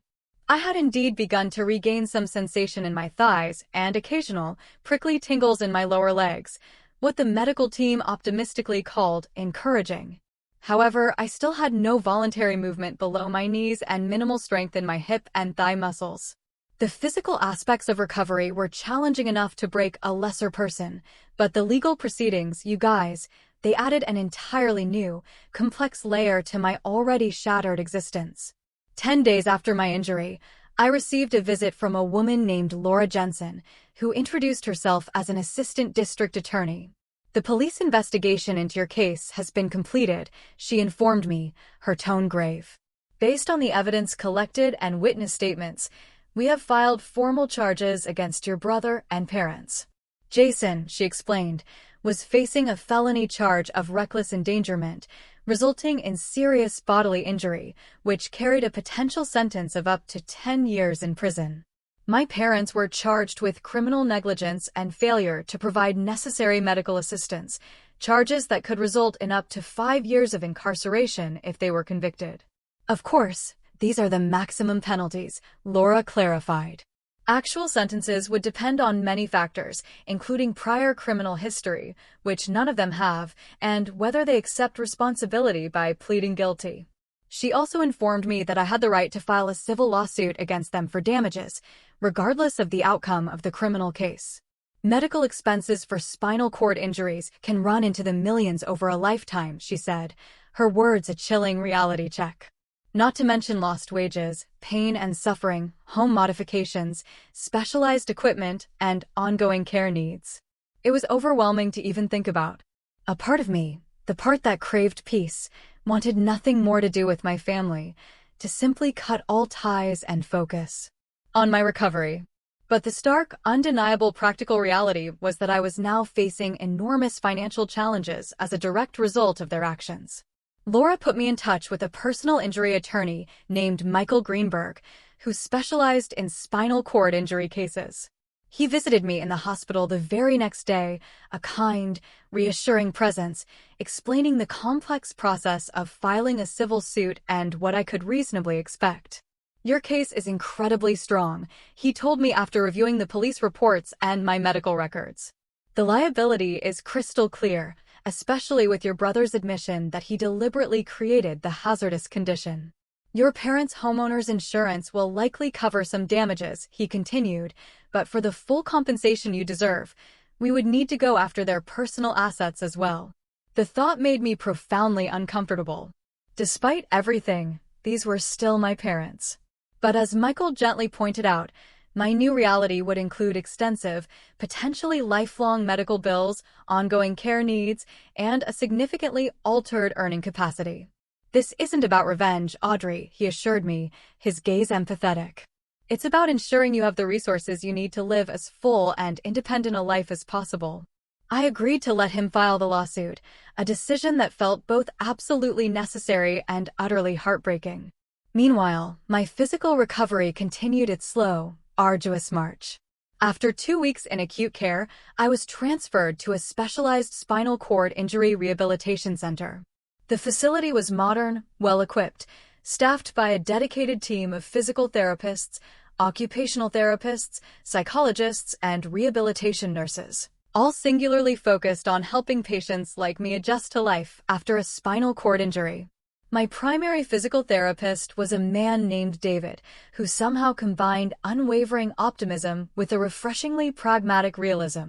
Speaker 1: I had indeed begun to regain some sensation in my thighs and occasional, prickly tingles in my lower legs, what the medical team optimistically called encouraging. However, I still had no voluntary movement below my knees and minimal strength in my hip and thigh muscles. The physical aspects of recovery were challenging enough to break a lesser person, but the legal proceedings, you guys, they added an entirely new, complex layer to my already shattered existence. 10 days after my injury, I received a visit from a woman named Laura Jensen, who introduced herself as an assistant district attorney. The police investigation into your case has been completed, she informed me, her tone grave. Based on the evidence collected and witness statements, we have filed formal charges against your brother and parents. Jason, she explained, was facing a felony charge of reckless endangerment, resulting in serious bodily injury, which carried a potential sentence of up to 10 years in prison. My parents were charged with criminal negligence and failure to provide necessary medical assistance, charges that could result in up to 5 years of incarceration if they were convicted. Of course, these are the maximum penalties, Laura clarified. Actual sentences would depend on many factors, including prior criminal history, which none of them have, and whether they accept responsibility by pleading guilty. She also informed me that I had the right to file a civil lawsuit against them for damages, regardless of the outcome of the criminal case. Medical expenses for spinal cord injuries can run into the millions over a lifetime, she said, her words a chilling reality check. Not to mention lost wages, pain and suffering, home modifications, specialized equipment, and ongoing care needs. It was overwhelming to even think about. A part of me, the part that craved peace, wanted nothing more to do with my family, to simply cut all ties and focus on my recovery. But the stark, undeniable practical reality was that I was now facing enormous financial challenges as a direct result of their actions. Laura put me in touch with a personal injury attorney named Michael Greenberg, who specialized in spinal cord injury cases. He visited me in the hospital the very next day, a kind, reassuring presence, explaining the complex process of filing a civil suit and what I could reasonably expect. Your case is incredibly strong, he told me after reviewing the police reports and my medical records. The liability is crystal clear, especially with your brother's admission that he deliberately created the hazardous condition. Your parents' homeowner's insurance will likely cover some damages, he continued, but for the full compensation you deserve, we would need to go after their personal assets as well. The thought made me profoundly uncomfortable. Despite everything, these were still my parents. But as Michael gently pointed out, my new reality would include extensive, potentially lifelong medical bills, ongoing care needs, and a significantly altered earning capacity. This isn't about revenge, Audrey, he assured me, his gaze empathetic. It's about ensuring you have the resources you need to live as full and independent a life as possible. I agreed to let him file the lawsuit, a decision that felt both absolutely necessary and utterly heartbreaking. Meanwhile, my physical recovery continued its slow, arduous march. After 2 weeks in acute care, I was transferred to a specialized spinal cord injury rehabilitation center. The facility was modern, well-equipped, staffed by a dedicated team of physical therapists, occupational therapists, psychologists, and rehabilitation nurses, all singularly focused on helping patients like me adjust to life after a spinal cord injury. My primary physical therapist was a man named David, who somehow combined unwavering optimism with a refreshingly pragmatic realism.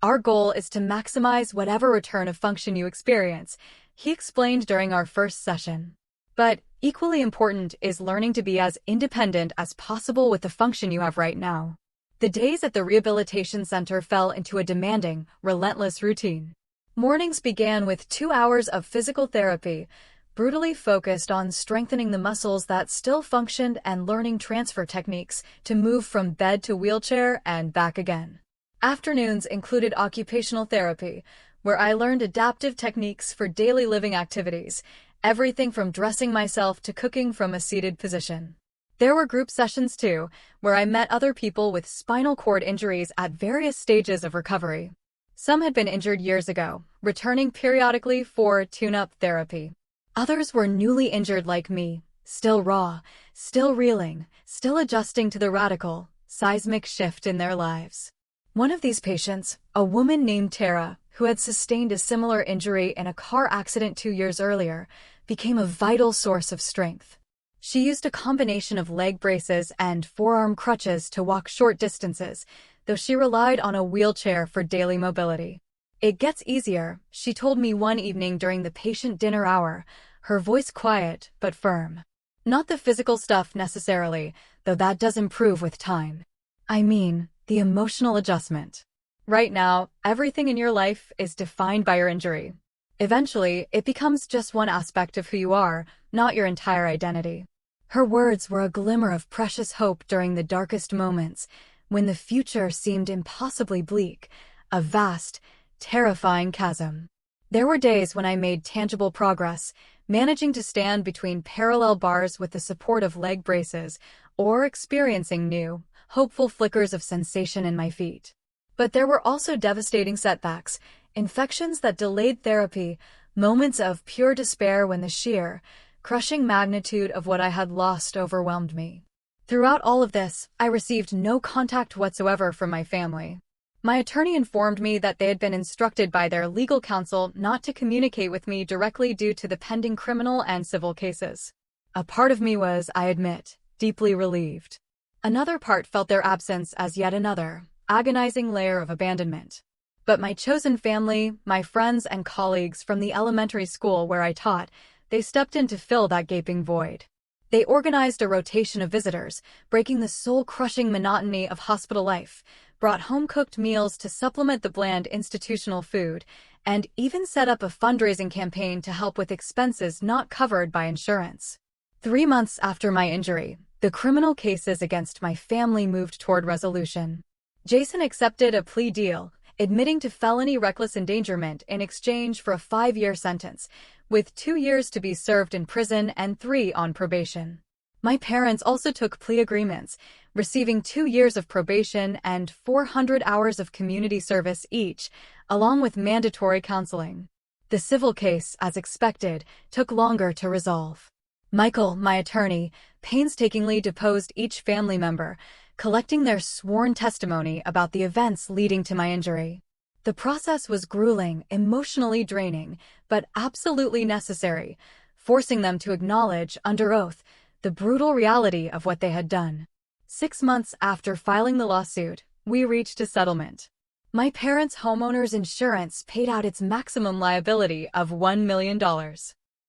Speaker 1: Our goal is to maximize whatever return of function you experience, he explained during our first session. But equally important is learning to be as independent as possible with the function you have right now. The days at the rehabilitation center fell into a demanding, relentless routine. Mornings began with 2 hours of physical therapy, brutally focused on strengthening the muscles that still functioned and learning transfer techniques to move from bed to wheelchair and back again. Afternoons included occupational therapy, where I learned adaptive techniques for daily living activities, everything from dressing myself to cooking from a seated position. There were group sessions too, where I met other people with spinal cord injuries at various stages of recovery. Some had been injured years ago, returning periodically for tune-up therapy. Others were newly injured like me, still raw, still reeling, still adjusting to the radical, seismic shift in their lives. One of these patients, a woman named Tara, who had sustained a similar injury in a car accident 2 years earlier, became a vital source of strength. She used a combination of leg braces and forearm crutches to walk short distances, though she relied on a wheelchair for daily mobility. "It gets easier," she told me one evening during the patient dinner hour, her voice quiet but firm. "Not the physical stuff necessarily, though that does improve with time. I mean, the emotional adjustment. Right now, everything in your life is defined by your injury. Eventually, it becomes just one aspect of who you are, not your entire identity." Her words were a glimmer of precious hope during the darkest moments, when the future seemed impossibly bleak, a vast, terrifying chasm. There were days when I made tangible progress, managing to stand between parallel bars with the support of leg braces, or experiencing new, hopeful flickers of sensation in my feet. But there were also devastating setbacks, infections that delayed therapy, moments of pure despair when the sheer, crushing magnitude of what I had lost overwhelmed me. Throughout all of this, I received no contact whatsoever from my family. My attorney informed me that they had been instructed by their legal counsel not to communicate with me directly due to the pending criminal and civil cases. A part of me was, I admit, deeply relieved. Another part felt their absence as yet another, agonizing layer of abandonment. But my chosen family, my friends and colleagues from the elementary school where I taught, they stepped in to fill that gaping void. They organized a rotation of visitors, breaking the soul-crushing monotony of hospital life, brought home-cooked meals to supplement the bland institutional food, and even set up a fundraising campaign to help with expenses not covered by insurance. 3 months after my injury, the criminal cases against my family moved toward resolution. Jason accepted a plea deal, admitting to felony reckless endangerment in exchange for a 5-year sentence, with 2 years to be served in prison and 3 on probation. My parents also took plea agreements, receiving 2 years of probation and 400 hours of community service each, along with mandatory counseling. The civil case, as expected, took longer to resolve. Michael, my attorney, painstakingly deposed each family member, collecting their sworn testimony about the events leading to my injury. The process was grueling, emotionally draining, but absolutely necessary, forcing them to acknowledge, under oath, the brutal reality of what they had done. 6 months after filing the lawsuit, we reached a settlement. My parents' homeowner's insurance paid out its maximum liability of $1 million.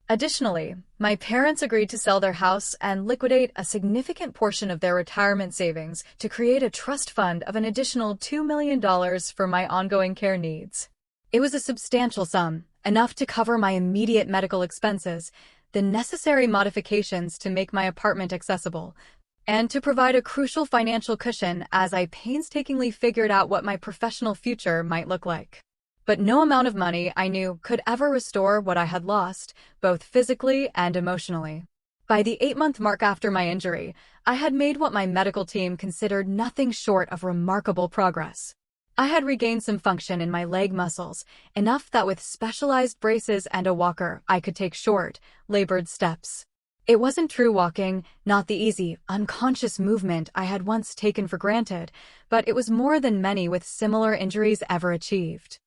Speaker 1: Additionally, my parents agreed to sell their house and liquidate a significant portion of their retirement savings to create a trust fund of an additional $2 million for my ongoing care needs. It was a substantial sum, enough to cover my immediate medical expenses, the necessary modifications to make my apartment accessible, and to provide a crucial financial cushion as I painstakingly figured out what my professional future might look like. But no amount of money, I knew, could ever restore what I had lost, both physically and emotionally. By the 8-month mark after my injury, I had made what my medical team considered nothing short of remarkable progress. I had regained some function in my leg muscles, enough that with specialized braces and a walker, I could take short, labored steps. It wasn't true walking, not the easy, unconscious movement I had once taken for granted, but it was more than many with similar injuries ever achieved.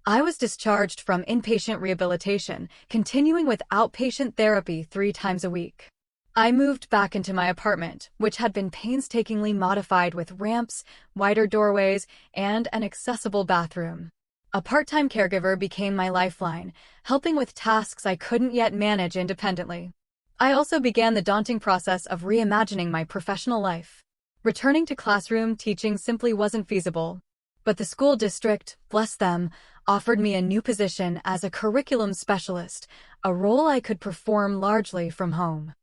Speaker 1: I was discharged from inpatient rehabilitation, continuing with outpatient therapy 3 times a week. I moved back into my apartment, which had been painstakingly modified with ramps, wider doorways, and an accessible bathroom. A part-time caregiver became my lifeline, helping with tasks I couldn't yet manage independently. I also began the daunting process of reimagining my professional life. Returning to classroom teaching simply wasn't feasible. But the school district, bless them, offered me a new position as a curriculum specialist, a role I could perform largely from home,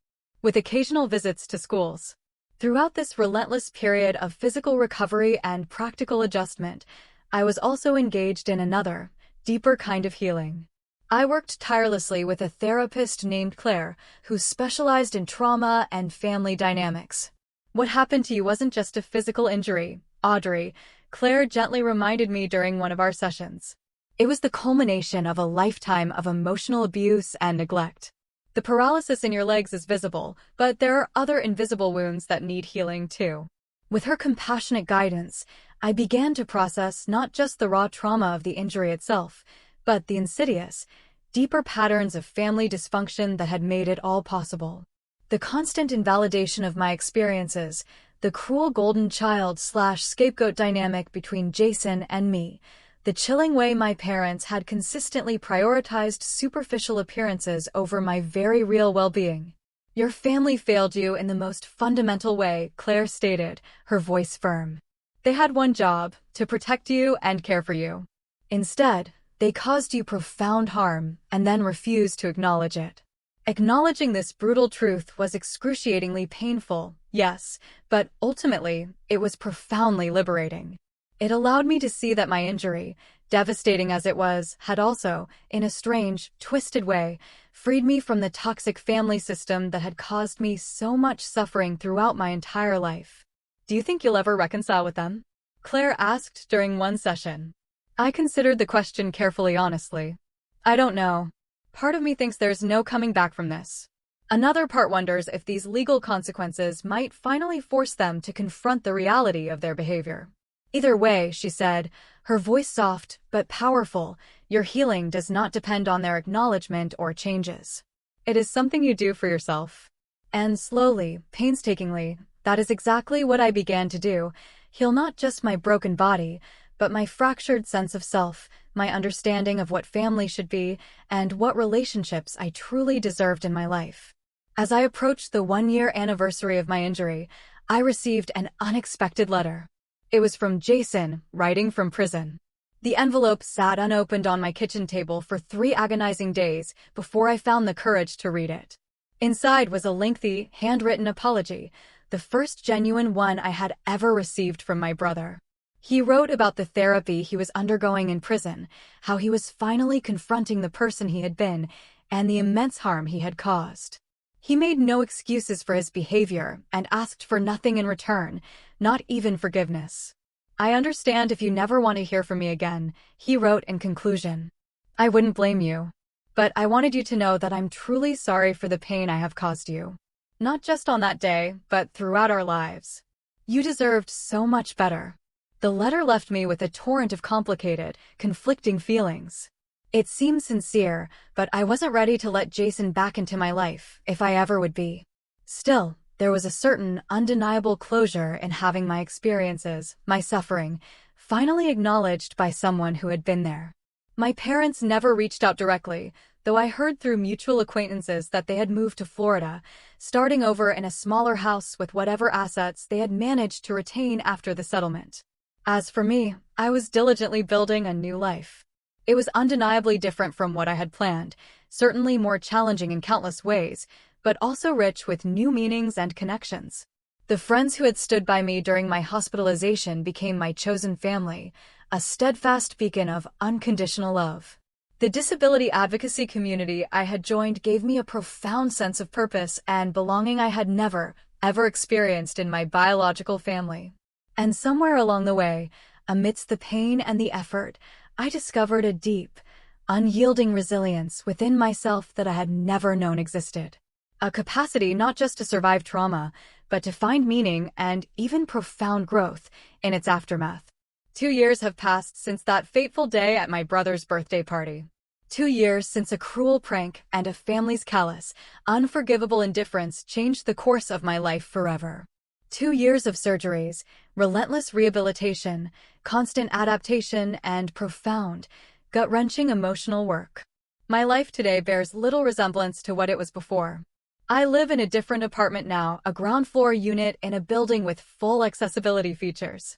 Speaker 1: with occasional visits to schools. Throughout this relentless period of physical recovery and practical adjustment, I was also engaged in another, deeper kind of healing. I worked tirelessly with a therapist named Claire, who specialized in trauma and family dynamics. "What happened to you wasn't just a physical injury, Audrey," Claire gently reminded me during one of our sessions. "It was the culmination of a lifetime of emotional abuse and neglect. The paralysis in your legs is visible, but there are other invisible wounds that need healing too." With her compassionate guidance, I began to process not just the raw trauma of the injury itself, but the insidious, deeper patterns of family dysfunction that had made it all possible. The constant invalidation of my experiences, the cruel golden child/scapegoat dynamic between Jason and me, the chilling way my parents had consistently prioritized superficial appearances over my very real well-being. "Your family failed you in the most fundamental way," Claire stated, her voice firm. "They had one job, to protect you and care for you. Instead, they caused you profound harm and then refused to acknowledge it." Acknowledging this brutal truth was excruciatingly painful, yes, but ultimately, it was profoundly liberating. It allowed me to see that my injury, devastating as it was, had also, in a strange, twisted way, freed me from the toxic family system that had caused me so much suffering throughout my entire life. "Do you think you'll ever reconcile with them?" Claire asked during one session. I considered the question carefully, honestly. "I don't know. Part of me thinks there's no coming back from this. Another part wonders if these legal consequences might finally force them to confront the reality of their behavior." "Either way," she said, her voice soft but powerful, "your healing does not depend on their acknowledgement or changes. It is something you do for yourself." And slowly, painstakingly, that is exactly what I began to do, heal not just my broken body, but my fractured sense of self, my understanding of what family should be, and what relationships I truly deserved in my life. As I approached the one-year anniversary of my injury, I received an unexpected letter. It was from Jason, writing from prison. The envelope sat unopened on my kitchen table for 3 agonizing days before I found the courage to read it. Inside was a lengthy, handwritten apology, the first genuine one I had ever received from my brother. He wrote about the therapy he was undergoing in prison, how he was finally confronting the person he had been, and the immense harm he had caused. He made no excuses for his behavior and asked for nothing in return, not even forgiveness. "I understand if you never want to hear from me again," he wrote in conclusion. "I wouldn't blame you. But I wanted you to know that I'm truly sorry for the pain I have caused you. Not just on that day, but throughout our lives. You deserved so much better." The letter left me with a torrent of complicated, conflicting feelings. It seemed sincere, but I wasn't ready to let Jason back into my life, if I ever would be. Still, there was a certain undeniable closure in having my experiences, my suffering, finally acknowledged by someone who had been there. My parents never reached out directly, though I heard through mutual acquaintances that they had moved to Florida, starting over in a smaller house with whatever assets they had managed to retain after the settlement. As for me, I was diligently building a new life. It was undeniably different from what I had planned, certainly more challenging in countless ways, but also rich with new meanings and connections. The friends who had stood by me during my hospitalization became my chosen family, a steadfast beacon of unconditional love. The disability advocacy community I had joined gave me a profound sense of purpose and belonging I had never, ever experienced in my biological family. And somewhere along the way, amidst the pain and the effort, I discovered a deep, unyielding resilience within myself that I had never known existed. A capacity not just to survive trauma, but to find meaning and even profound growth in its aftermath. 2 years have passed since that fateful day at my brother's birthday party. 2 years since a cruel prank and a family's callous, unforgivable indifference changed the course of my life forever. 2 years of surgeries, relentless rehabilitation, constant adaptation, and profound, gut-wrenching emotional work. My life today bears little resemblance to what it was before. I live in a different apartment now, a ground-floor unit in a building with full accessibility features.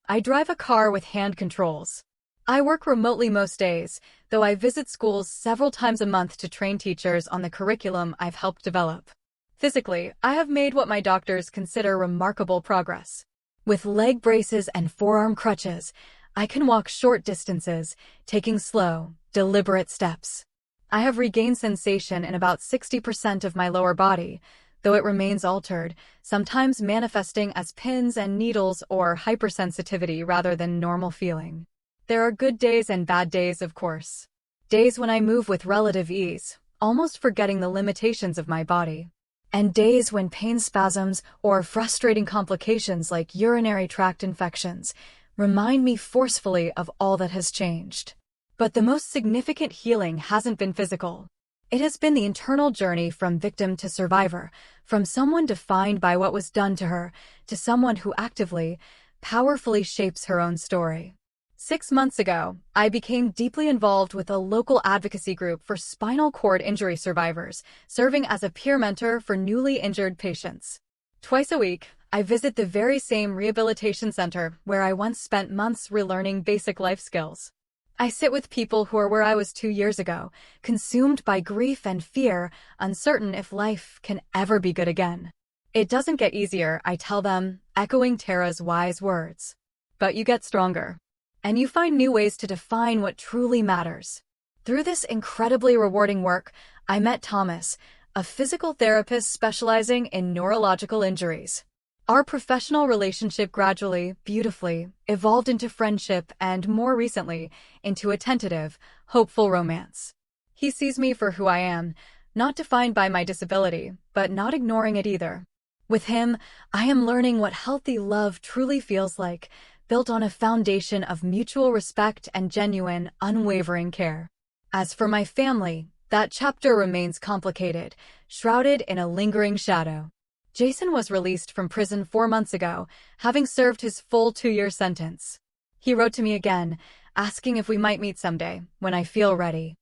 Speaker 1: I drive a car with hand controls. I work remotely most days, though I visit schools several times a month to train teachers on the curriculum I've helped develop. Physically, I have made what my doctors consider remarkable progress. With leg braces and forearm crutches, I can walk short distances, taking slow, deliberate steps. I have regained sensation in about 60% of my lower body, though it remains altered, sometimes manifesting as pins and needles or hypersensitivity rather than normal feeling. There are good days and bad days, of course. Days when I move with relative ease, almost forgetting the limitations of my body. And days when pain spasms or frustrating complications like urinary tract infections remind me forcefully of all that has changed. But the most significant healing hasn't been physical. It has been the internal journey from victim to survivor, from someone defined by what was done to her, to someone who actively, powerfully shapes her own story. 6 months ago, I became deeply involved with a local advocacy group for spinal cord injury survivors, serving as a peer mentor for newly injured patients. Twice a week, I visit the very same rehabilitation center where I once spent months relearning basic life skills. I sit with people who are where I was 2 years ago, consumed by grief and fear, uncertain if life can ever be good again. It doesn't get easier, I tell them, echoing Tara's wise words. But you get stronger. And you find new ways to define what truly matters. Through this incredibly rewarding work, I met Thomas, a physical therapist specializing in neurological injuries. Our professional relationship gradually, beautifully, evolved into friendship and, more recently, into a tentative, hopeful romance. He sees me for who I am, not defined by my disability, but not ignoring it either. With him, I am learning what healthy love truly feels like, built on a foundation of mutual respect and genuine, unwavering care. As for my family, that chapter remains complicated, shrouded in a lingering shadow. Jason was released from prison 4 months ago, having served his full 2-year sentence. He wrote to me again, asking if we might meet someday, when I feel ready.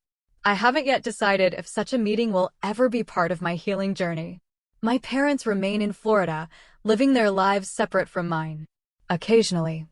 Speaker 1: I haven't yet decided if such a meeting will ever be part of my healing journey. My parents remain in Florida, living their lives separate from mine. Occasionally,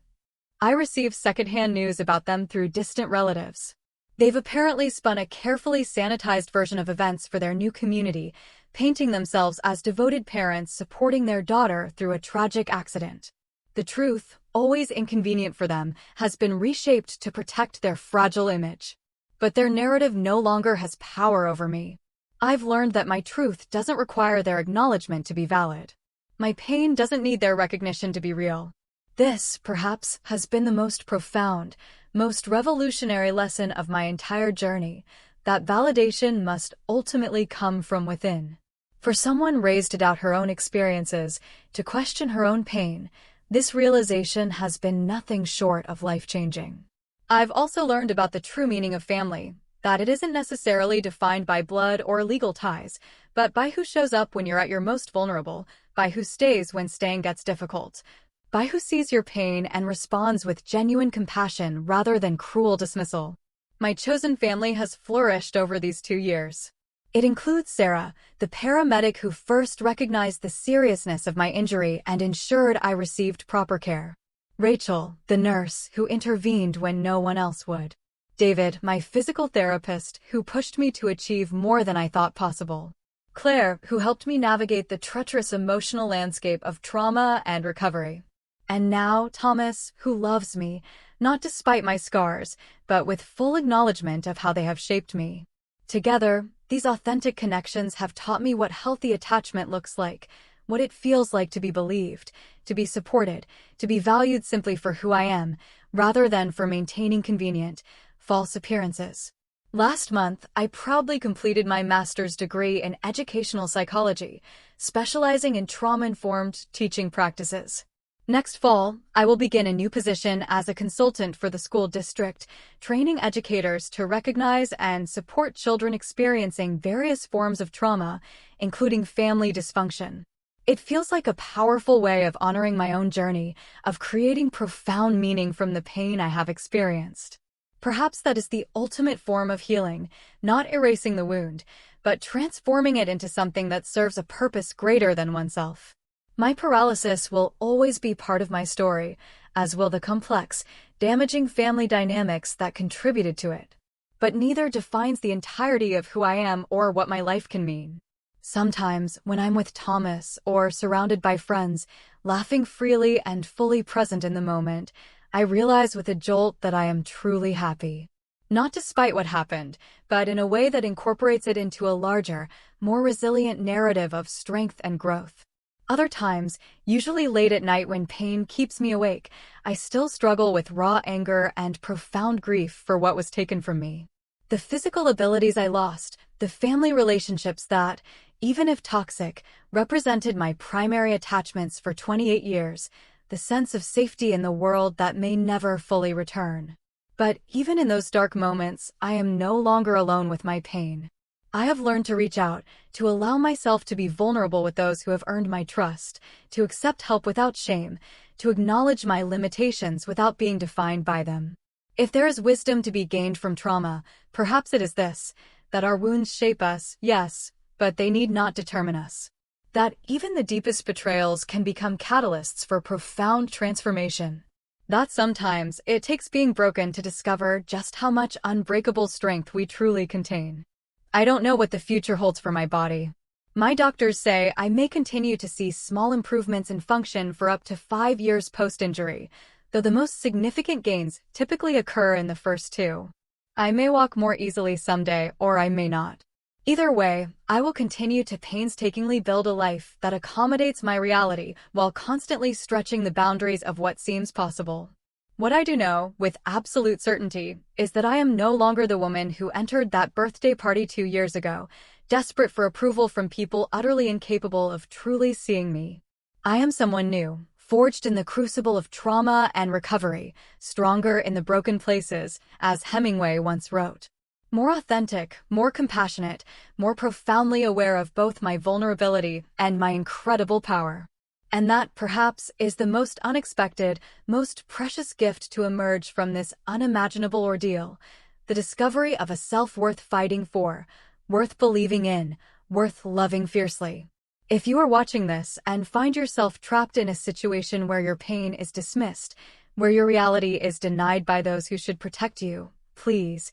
Speaker 1: I receive secondhand news about them through distant relatives. They've apparently spun a carefully sanitized version of events for their new community, painting themselves as devoted parents supporting their daughter through a tragic accident. The truth, always inconvenient for them, has been reshaped to protect their fragile image. But their narrative no longer has power over me. I've learned that my truth doesn't require their acknowledgement to be valid. My pain doesn't need their recognition to be real. This, perhaps, has been the most profound, most revolutionary lesson of my entire journey, that validation must ultimately come from within. For someone raised to doubt her own experiences, to question her own pain, this realization has been nothing short of life-changing. I've also learned about the true meaning of family, that it isn't necessarily defined by blood or legal ties, but by who shows up when you're at your most vulnerable, by who stays when staying gets difficult, by who sees your pain and responds with genuine compassion rather than cruel dismissal. My chosen family has flourished over these 2 years. It includes Sarah, the paramedic who first recognized the seriousness of my injury and ensured I received proper care. Rachel, the nurse who intervened when no one else would. David, my physical therapist who pushed me to achieve more than I thought possible. Claire, who helped me navigate the treacherous emotional landscape of trauma and recovery. And now Thomas, who loves me, not despite my scars, but with full acknowledgement of how they have shaped me. Together, these authentic connections have taught me what healthy attachment looks like, what it feels like to be believed, to be supported, to be valued simply for who I am, rather than for maintaining convenient, false appearances. Last month, I proudly completed my master's degree in educational psychology, specializing in trauma-informed teaching practices. Next fall, I will begin a new position as a consultant for the school district, training educators to recognize and support children experiencing various forms of trauma, including family dysfunction. It feels like a powerful way of honoring my own journey, of creating profound meaning from the pain I have experienced. Perhaps that is the ultimate form of healing, not erasing the wound, but transforming it into something that serves a purpose greater than oneself. My paralysis will always be part of my story, as will the complex, damaging family dynamics that contributed to it. But neither defines the entirety of who I am or what my life can mean. Sometimes, when I'm with Thomas or surrounded by friends, laughing freely and fully present in the moment, I realize with a jolt that I am truly happy. Not despite what happened, but in a way that incorporates it into a larger, more resilient narrative of strength and growth. Other times, usually late at night when pain keeps me awake, I still struggle with raw anger and profound grief for what was taken from me. The physical abilities I lost, the family relationships that, even if toxic, represented my primary attachments for 28 years, the sense of safety in the world that may never fully return. But even in those dark moments, I am no longer alone with my pain. I have learned to reach out, to allow myself to be vulnerable with those who have earned my trust, to accept help without shame, to acknowledge my limitations without being defined by them. If there is wisdom to be gained from trauma, perhaps it is this, that our wounds shape us, yes, but they need not determine us. That even the deepest betrayals can become catalysts for profound transformation. That sometimes it takes being broken to discover just how much unbreakable strength we truly contain. I don't know what the future holds for my body. My doctors say I may continue to see small improvements in function for up to 5 years post-injury, though the most significant gains typically occur in the first 2. I may walk more easily someday, or I may not. Either way, I will continue to painstakingly build a life that accommodates my reality while constantly stretching the boundaries of what seems possible. What I do know, with absolute certainty, is that I am no longer the woman who entered that birthday party 2 years ago, desperate for approval from people utterly incapable of truly seeing me. I am someone new, forged in the crucible of trauma and recovery, stronger in the broken places, as Hemingway once wrote. More authentic, more compassionate, more profoundly aware of both my vulnerability and my incredible power. And that, perhaps, is the most unexpected, most precious gift to emerge from this unimaginable ordeal, the discovery of a self worth fighting for, worth believing in, worth loving fiercely. If you are watching this and find yourself trapped in a situation where your pain is dismissed, where your reality is denied by those who should protect you, please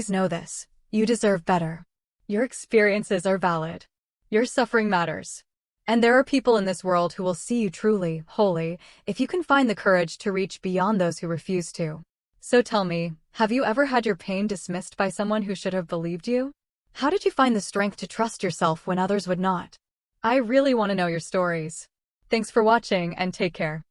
Speaker 1: know this. You deserve better. Your experiences are valid. Your suffering matters. And there are people in this world who will see you truly, wholly, if you can find the courage to reach beyond those who refuse to. So tell me, have you ever had your pain dismissed by someone who should have believed you? How did you find the strength to trust yourself when others would not? I really want to know your stories. Thanks for watching and take care.